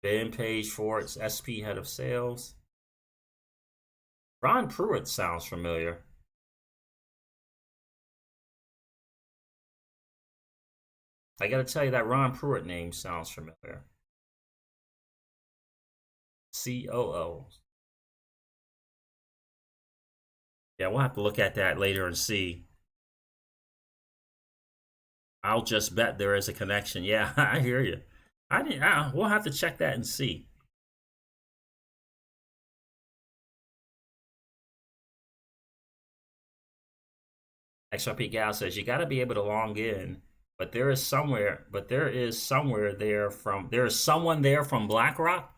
Ben Page Ford's SP head of sales. Ron Pruitt sounds familiar. I gotta tell you that Ron Pruitt name sounds familiar. COO. Yeah, we'll have to look at that later and see. I'll just bet there is a connection. Yeah, I hear you. We'll have to check that and see. XRP Gal says you got to be able to log in, but there is someone there from BlackRock.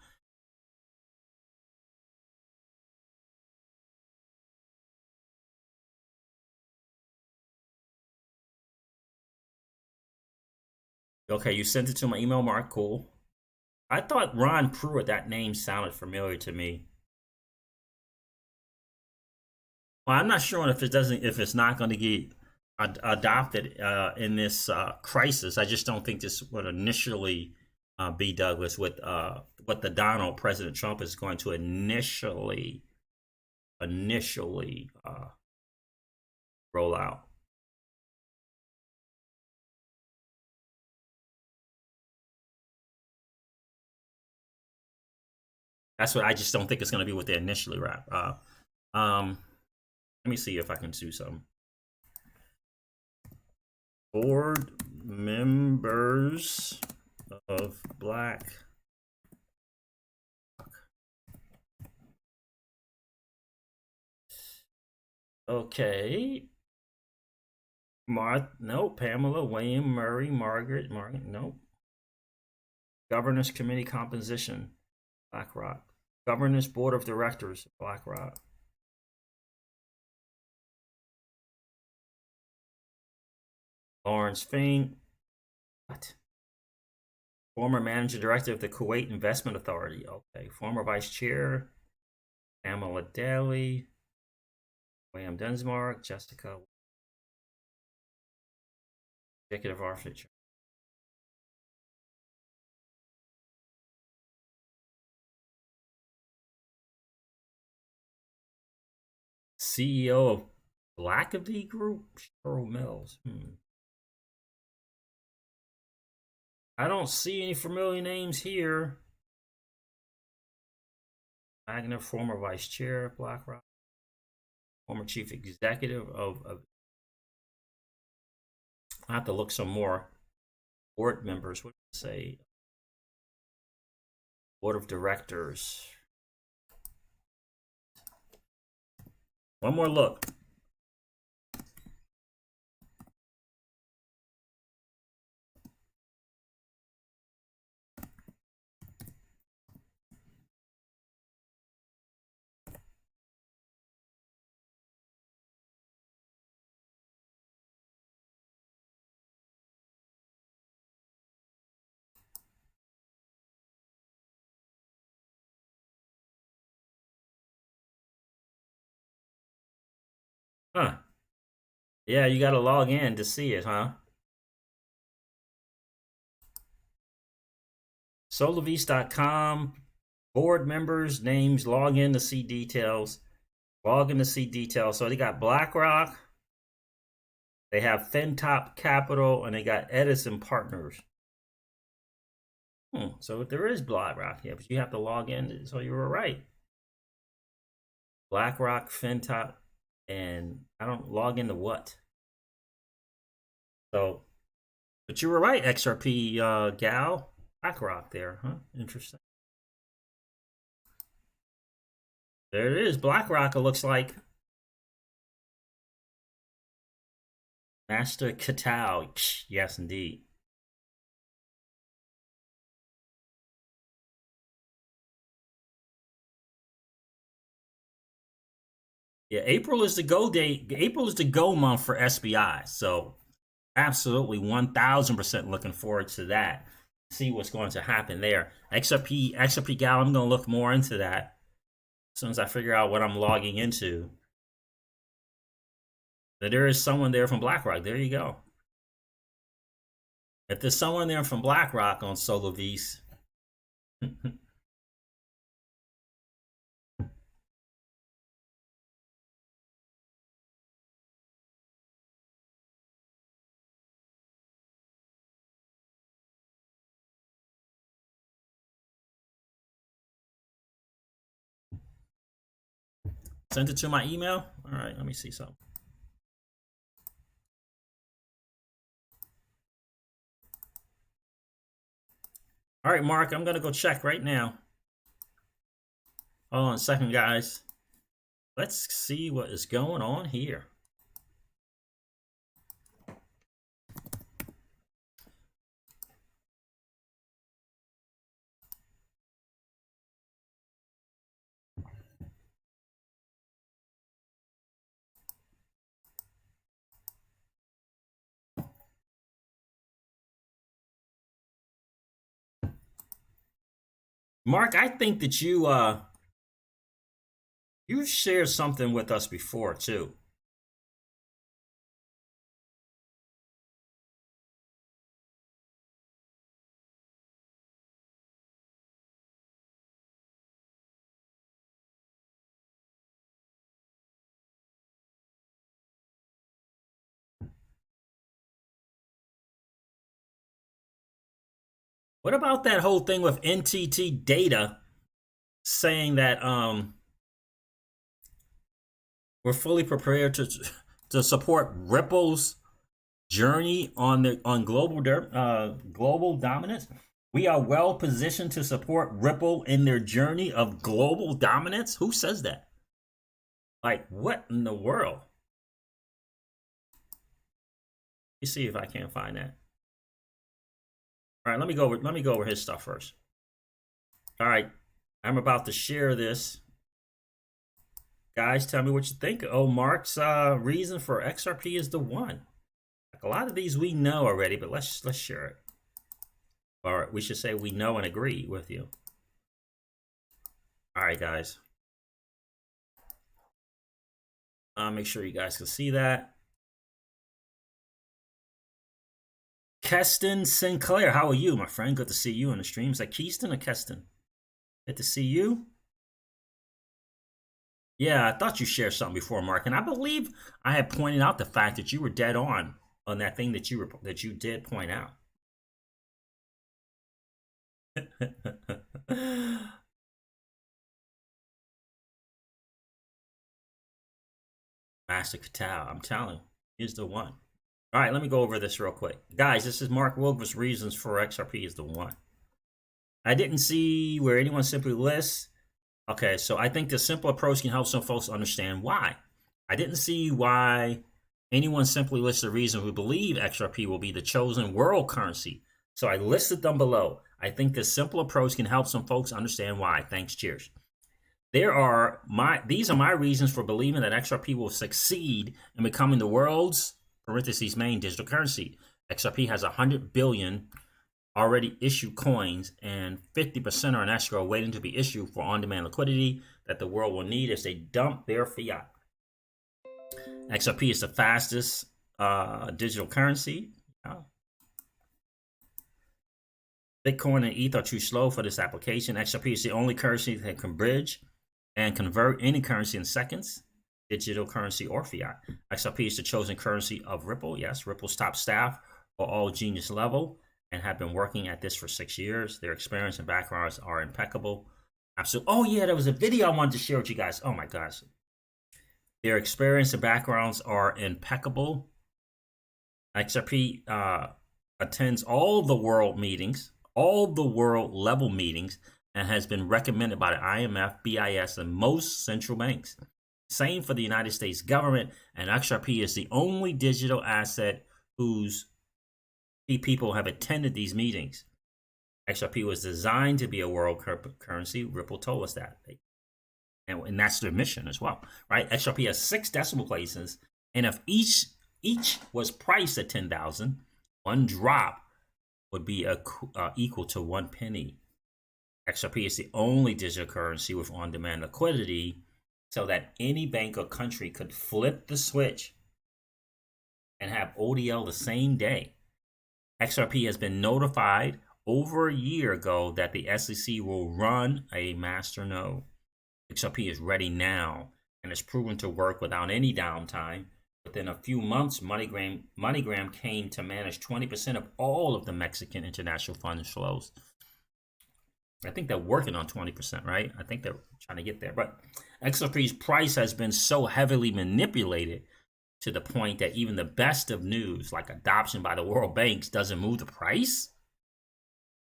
Okay, you sent it to my email, Mark. Cool. I thought Ron Pruitt, that name sounded familiar to me. Well, I'm not sure if it's not going to get adopted in this crisis. I just don't think this would initially be, Douglas, with what the President Trump is going to initially roll out. That's what I just don't think it's going to be what they initially wrap. Let me see if I can do something. Board members of Black. Okay. No, Pamela, William, Murray, Margaret, nope. Governance Committee composition, BlackRock. Governance Board of Directors, BlackRock. Lawrence Fink. What? Former Managing Director of the Kuwait Investment Authority. Okay. Former Vice Chair, Pamela Daly. William Densmark, Jessica. Executive Officer. CEO of Blackaby Group, Cheryl Mills. I don't see any familiar names here. Wagner, former vice chair of BlackRock, former chief executive of I have to look some more. Board members, what do you say? Board of directors. One more look. Huh. Yeah, you got to log in to see it, huh? Solovis.com, board members, names, log in to see details. Log in to see details. So they got BlackRock, they have FinTop Capital, and they got Edison Partners. So if there is BlackRock, yeah, but you have to log in. So you were right. BlackRock, FinTop, and I don't log into what. So, but you were right, XRP gal, BlackRock there, huh? Interesting. There it is, BlackRock. It looks like Master Catal. Yes, indeed. Yeah, April is the go date. April is the go month for SBI. So absolutely 1000% looking forward to that. See what's going to happen there. XRP gal, I'm going to look more into that as soon as I figure out what I'm logging into. But there is someone there from BlackRock. There you go. If there's someone there from BlackRock on Solovis, send it to my email. All right, let me see something. All right, Mark, I'm going to go check right now. Hold on a second, guys. Let's see what is going on here. Mark, I think that you shared something with us before too. What about that whole thing with NTT Data saying that we're fully prepared to support Ripple's journey on global dominance? We are well positioned to support Ripple in their journey of global dominance. Who says that? Like, what in the world? You see if I can't find that. All right, let me go over his stuff first. All right, I'm about to share this. Guys, tell me what you think. Oh, Mark's reason for XRP is the one. Like a lot of these we know already, but let's share it. Or we should say we know and agree with you. All right, guys. Make sure you guys can see that. Keston Sinclair, how are you, my friend? Good to see you in the stream. Is that Keaston or Keston? Good to see you. Yeah, I thought you shared something before, Mark, and I believe I had pointed out the fact that you were dead on that thing that you did point out. Master Catal, I'm telling you, he's the one. All right, let me go over this real quick. Guys, this is Mark Wilber's reasons for XRP is the one. I didn't see where anyone simply lists. Okay, so I think the simple approach can help some folks understand why. I didn't see why anyone simply lists the reason we believe XRP will be the chosen world currency. So I listed them below. I think this simple approach can help some folks understand why. Thanks, cheers. These are my reasons for believing that XRP will succeed in becoming the world's (parentheses) main digital currency. XRP has 100 billion already issued coins, and 50% are in escrow waiting to be issued for on-demand liquidity that the world will need as they dump their fiat. XRP is the fastest digital currency. Bitcoin and ETH are too slow for this application. XRP is the only currency that can bridge and convert any currency in seconds, digital currency or fiat. XRP is the chosen currency of Ripple. Yes, Ripple's top staff are all genius level and have been working at this for 6 years. Their experience and backgrounds are impeccable. Absolutely. Oh yeah, there was a video I wanted to share with you guys. Oh my gosh. Their experience and backgrounds are impeccable. XRP attends all the world meetings, all the world level meetings, and has been recommended by the IMF, BIS, and most central banks. Same for the United States government, and XRP is the only digital asset whose people have attended these meetings. XRP was designed to be a world currency. Ripple told us that. And that's their mission as well, right? XRP has 6 decimal places, and if each was priced at 10,000, one drop would be equal to 1 penny. XRP is the only digital currency with on-demand liquidity so that any bank or country could flip the switch and have ODL the same day. XRP has been notified over a year ago that the SEC will run a master node. XRP is ready now and is proven to work without any downtime. Within a few months, MoneyGram came to manage 20% of all of the Mexican international funds flows. I think they're working on 20%, right? I think they're trying to get there. But XRP's price has been so heavily manipulated to the point that even the best of news, like adoption by the world banks, doesn't move the price?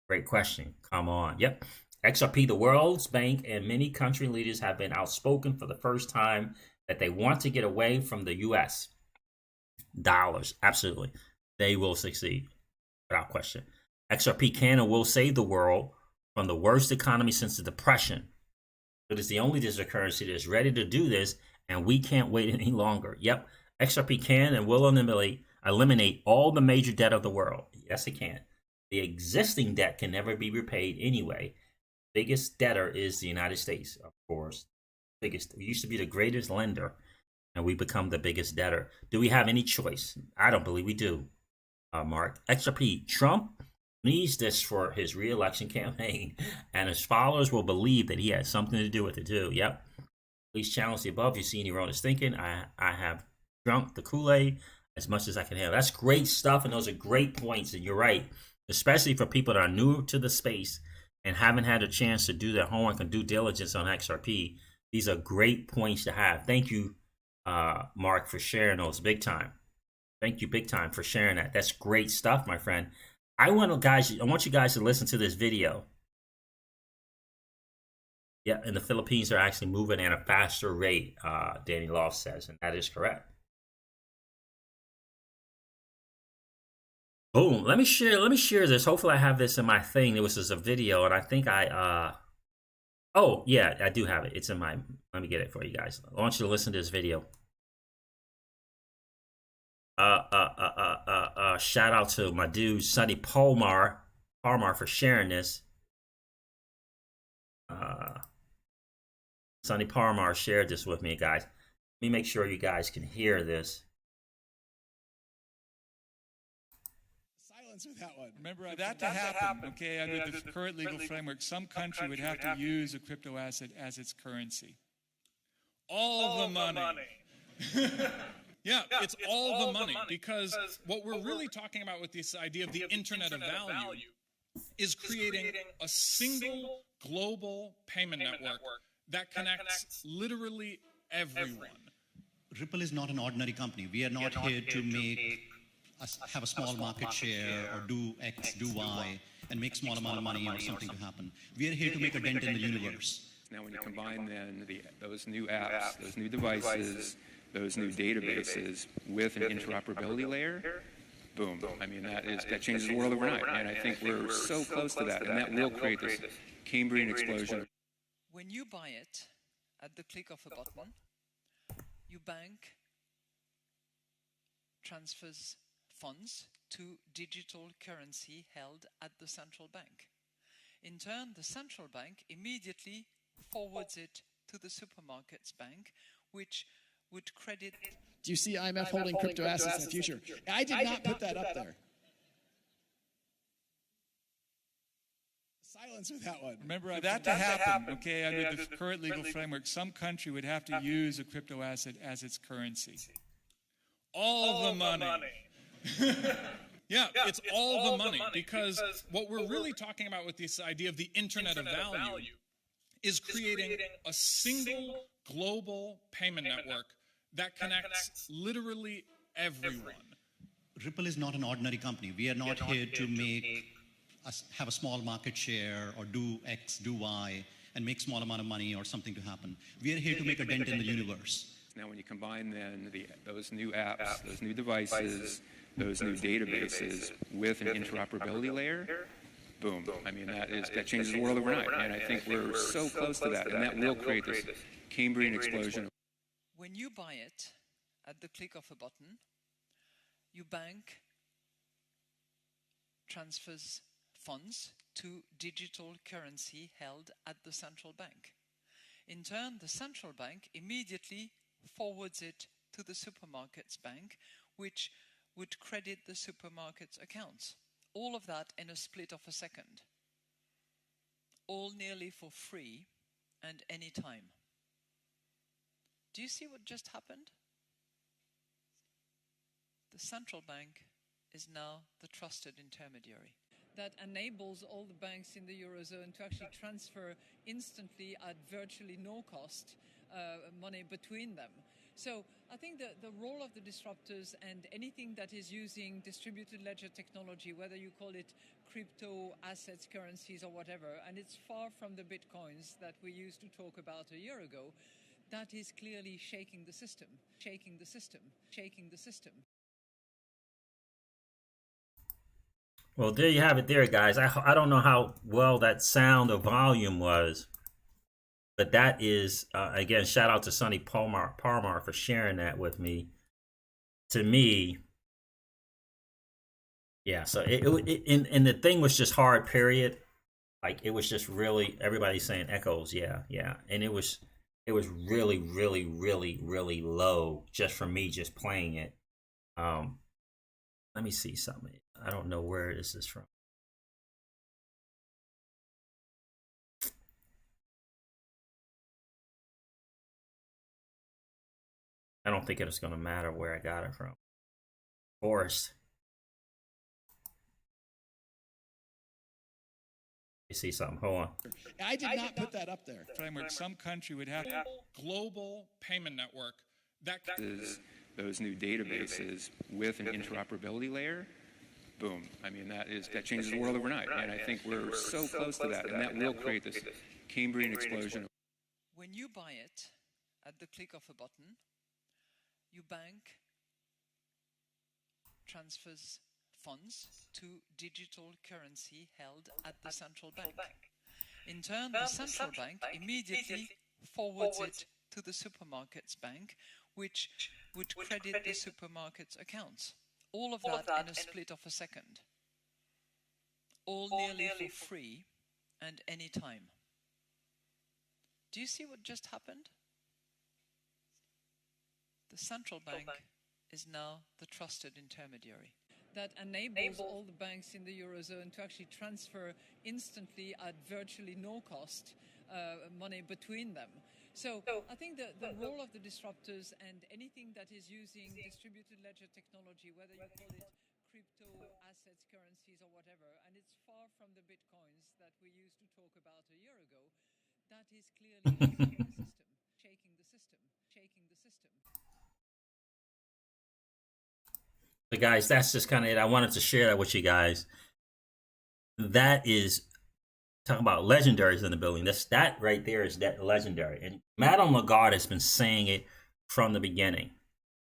Great question. Come on. Yep. XRP, the world's bank, and many country leaders have been outspoken for the first time that they want to get away from the U.S. dollars. Absolutely. They will succeed, without question. XRP can and will save the world from the worst economy since the Depression. It is the only digital currency that is ready to do this, and we can't wait any longer. Yep, XRP can and will eliminate all the major debt of the world. Yes, it can. The existing debt can never be repaid anyway. Biggest debtor is the United States, of course. We used to be the greatest lender, and we become the biggest debtor. Do we have any choice? I don't believe we do, Mark. XRP, Trump needs this for his re-election campaign, and his followers will believe that he has something to do with it too. Yep. Please challenge the above. You see any wrong thinking. I have drunk the Kool-Aid as much as I can handle. That's great stuff, and those are great points, and you're right. Especially for people that are new to the space and haven't had a chance to do their homework and due diligence on XRP. These are great points to have. Thank you, Mark, for sharing those big time. Thank you big time for sharing that. That's great stuff, my friend. I want you guys to listen to this video. Yeah, and the Philippines are actually moving at a faster rate, Danny Law says, and that is correct. Boom. Let me share this. Hopefully I have this in my thing. It was just a video, and I think oh yeah, I do have it. It's in my, let me get it for you guys. I want you to listen to this video. Shout out to my dude Sonny Palmar for sharing this. Sonny Palmar shared this with me, guys. Let me make sure you guys can hear this. With that one. Remember, for that to happen, okay, under the current legal framework, some country would have to use a crypto asset as its currency. All the money. Yeah, it's all the money, because what we're really talking about with this idea of the Internet of Value is creating a single global payment network that connects literally everyone. Ripple is not an ordinary company. We are not here to have a small market share or do X, do Y, and make small amount of money or something to happen. We are here to make a dent in the universe. Now, when you combine then those new apps, those new devices, those new databases with an interoperability layer, boom. I mean, that changes the world overnight. And I think we're so close to that. And that will create this Cambrian explosion. When you buy it at the click of a button, your bank transfers funds to digital currency held at the central bank. In turn, the central bank immediately forwards it to the supermarket's bank, which would credit. Do you see IMF holding crypto assets in the future? I did not put that up there. Silence with that one. Remember, for that to happen, okay, under the current legal framework, some country would have to use a crypto asset as its currency. All the money. Yeah, it's all the money, because what we're really talking about with this idea of the Internet of Value is creating a single global payment network that connects literally everyone. Ripple is not an ordinary company. We are not here to have a small market share or do X, do Y, and make small amount of money or something to happen. We are here to make a dent in the universe. Now, when you combine then those new apps, those new devices, those new databases with an interoperability layer, boom. I mean, that changes the world overnight. And I think we're so close to that. And that will create this Cambrian explosion. When you buy it at the click of a button, your bank transfers funds to digital currency held at the central bank. In turn, the central bank immediately forwards it to the supermarket's bank, which would credit the supermarket's accounts. All of that in a split of a second. All nearly for free and any time. Do you see what just happened? The central bank is now the trusted intermediary. That enables all the banks in the Eurozone to actually transfer instantly at virtually no cost money between them. So I think that the role of the disruptors and anything that is using distributed ledger technology, whether you call it crypto assets, currencies or whatever, and it's far from the bitcoins that we used to talk about a year ago, that is clearly shaking the system, shaking the system, shaking the system. Well, there you have it there, guys. I don't know how well that sound or volume was, but that is, again, shout out to Sonny Parmar for sharing that with me. To me, yeah, so and the thing was just hard, period. Like, it was just really, everybody saying echoes, yeah. And it was really, really, really, really low just for me just playing it. Let me see something. I don't know where this is from. I don't think it's going to matter where I got it from. Forrest. You see something? Hold on. I did not put that up there. Framework, some country would have a global payment network that those new databases with an interoperability layer, boom. I mean, that changes the world overnight. And I think we're so close to that. And that will create this Cambrian explosion. When you buy it at the click of a button, your bank transfers funds to digital currency held at the central bank. In turn, the central bank immediately forwards it to the supermarket's bank, which would credit the supermarket's accounts. All of that in a split of a second. All nearly for free and any time. Do you see what just happened? The central bank is now the trusted intermediary. That enables all the banks in the Eurozone to actually transfer instantly at virtually no cost money between them. So I think the role of the disruptors and anything that is using distributed ledger technology, whether you call it crypto assets, currencies or whatever, and it's far from the bitcoins that we used to talk about a year ago, that is clearly shaking the system. But guys, that's just kind of it. I wanted to share that with you guys. That is talking about legendaries in the building. That right there is that legendary. And Madame Lagarde has been saying it from the beginning.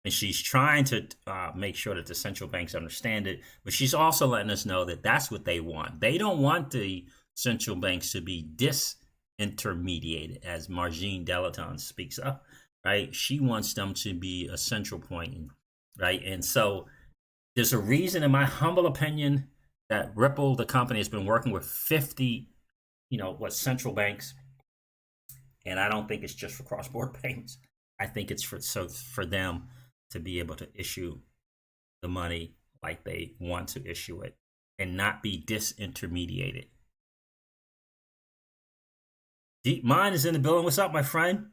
And she's trying to make sure that the central banks understand it. But she's also letting us know that that's what they want. They don't want the central banks to be disintermediated, as Margine Delaton speaks of, right? She wants them to be a central point, right? And so there's a reason, in my humble opinion, that Ripple, the company, has been working with 50, central banks. And I don't think it's just for cross-border payments. I think it's for them to be able to issue the money like they want to issue it and not be disintermediated. Deep Mind is in the building. What's up, my friend?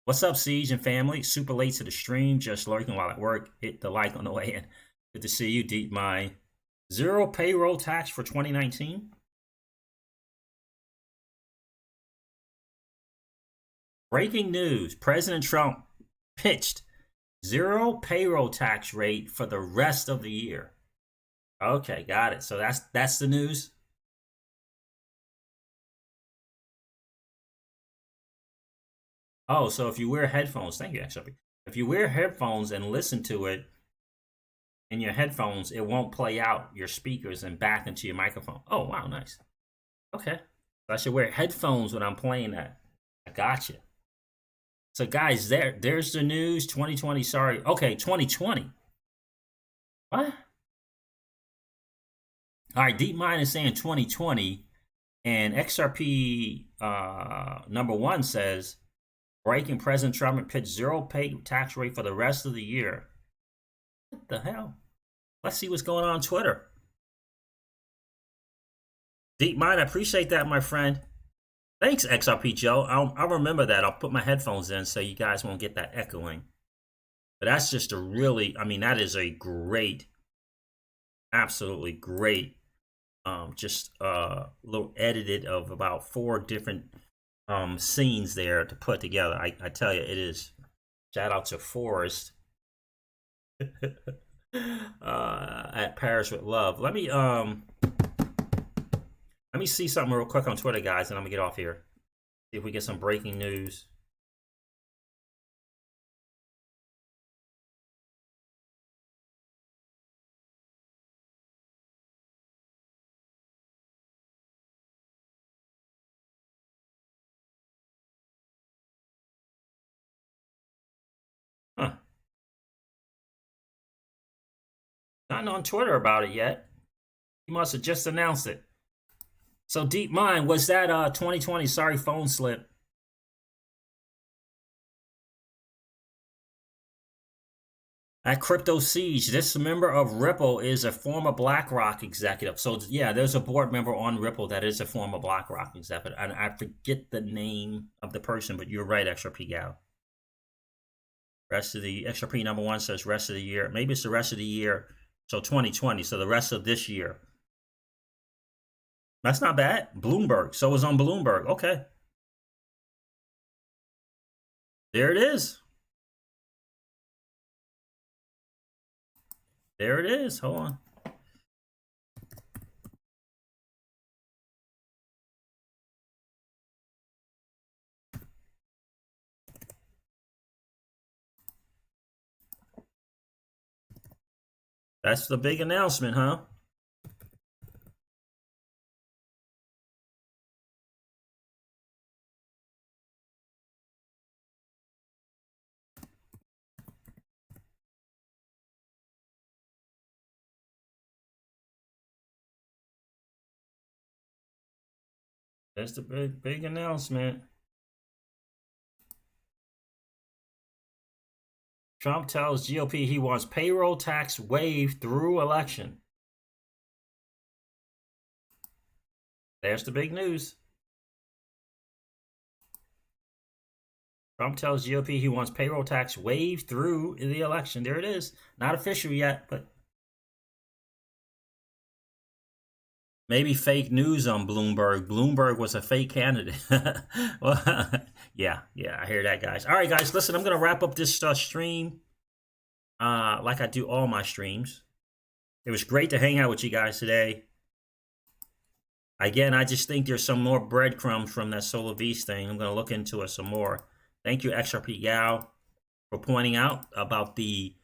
What's up, Siege and family? Super late to the stream, just lurking while at work. Hit the like on the way in. Good to see you, Deep Mind. Zero payroll tax for 2019. Breaking news. President Trump pitched zero payroll tax rate for the rest of the year. Okay, got it. So that's the news. Oh, so if you wear headphones, thank you, actually. If you wear headphones and listen to it in your headphones, it won't play out your speakers and back into your microphone. Oh, wow, nice. Okay. So I should wear headphones when I'm playing that. I got you. So guys, there's the news. 2020, sorry. Okay, 2020. What? All right, Deep Mind is saying 2020, and XRP number one says, breaking President Trump and pitch zero pay tax rate for the rest of the year. What the hell? Let's see what's going on Twitter. Deep Mind, I appreciate that, my friend. Thanks, XRP Joe. I'll remember that. I'll put my headphones in so you guys won't get that echoing. But that's just that is a great, absolutely great, little edited of about 4 different scenes there to put together. I tell you, it is. Shout out to Forrest at Paris with Love. Let me see something real quick on Twitter, guys, and I'm gonna get off here. See if we get some breaking news. Huh. Nothing on Twitter about it yet. He must have just announced it. So Deep Mind, was that 2020? Sorry, phone slip. At Crypto Siege, this member of Ripple is a former BlackRock executive. So yeah, there's a board member on Ripple that is a former BlackRock executive. And I forget the name of the person, but you're right, XRP Gal. Rest of the XRP number one says rest of the year. Maybe it's the rest of the year. So 2020. So the rest of this year. That's not bad. Bloomberg. So it's on Bloomberg. Okay. There it is. There it is. Hold on. That's the big announcement, huh? That's the big announcement. Trump tells GOP he wants payroll tax waived through election. There's the big news. Trump tells GOP he wants payroll tax waived through the election. There it is. Not official yet, but Maybe fake news on Bloomberg. Bloomberg was a fake candidate. Well, yeah, I hear that, guys. All right, guys, listen, I'm going to wrap up this stream like I do all my streams. It was great to hang out with you guys today. Again, I just think there's some more breadcrumbs from that Solovis thing. I'm going to look into it some more. Thank you, XRP Gal, for pointing out about the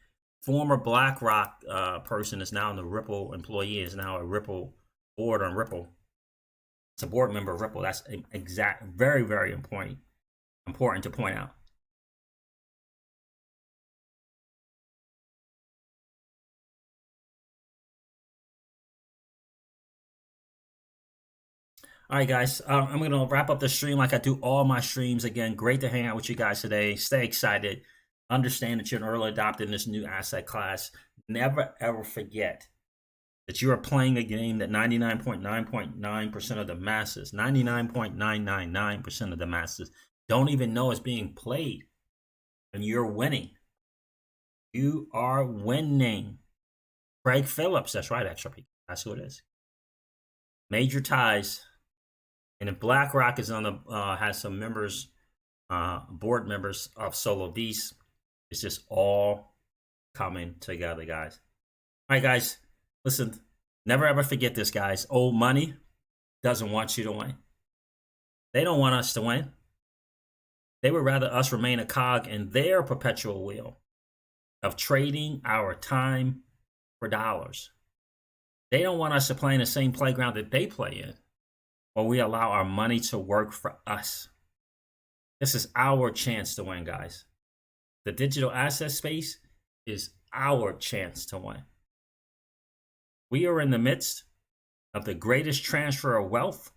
former BlackRock person is now in the Ripple employee, is now a Ripple board on Ripple. It's a board member of Ripple. That's very, very important to point out. All right, guys, I'm going to wrap up the stream like I do all my streams. Again, great to hang out with you guys today. Stay excited. Understand that you're an early adopter in this new asset class. Never, ever forget that you are playing a game that 99.9% of the masses, 99.999% of the masses don't even know is being played. And you're winning. You are winning. Craig Phillips, that's right, XRP. That's who it is. Major ties. And if BlackRock is on the has some members, board members of Solovis, it's just all coming together, guys. All right, guys, listen, never ever forget this, guys. Old money doesn't want you to win. They don't want us to win. They would rather us remain a cog in their perpetual wheel of trading our time for dollars. They don't want us to play in the same playground that they play in, where we allow our money to work for us. This is our chance to win, guys. The digital asset space is our chance to win. We are in the midst of the greatest transfer of wealth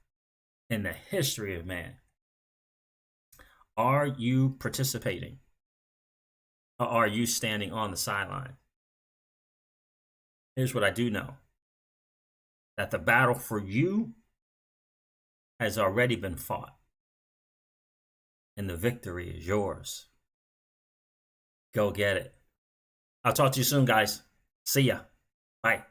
in the history of man. Are you participating? Or are you standing on the sideline? Here's what I do know. That the battle for you has already been fought. And the victory is yours. Go get it. I'll talk to you soon, guys. See ya. Bye.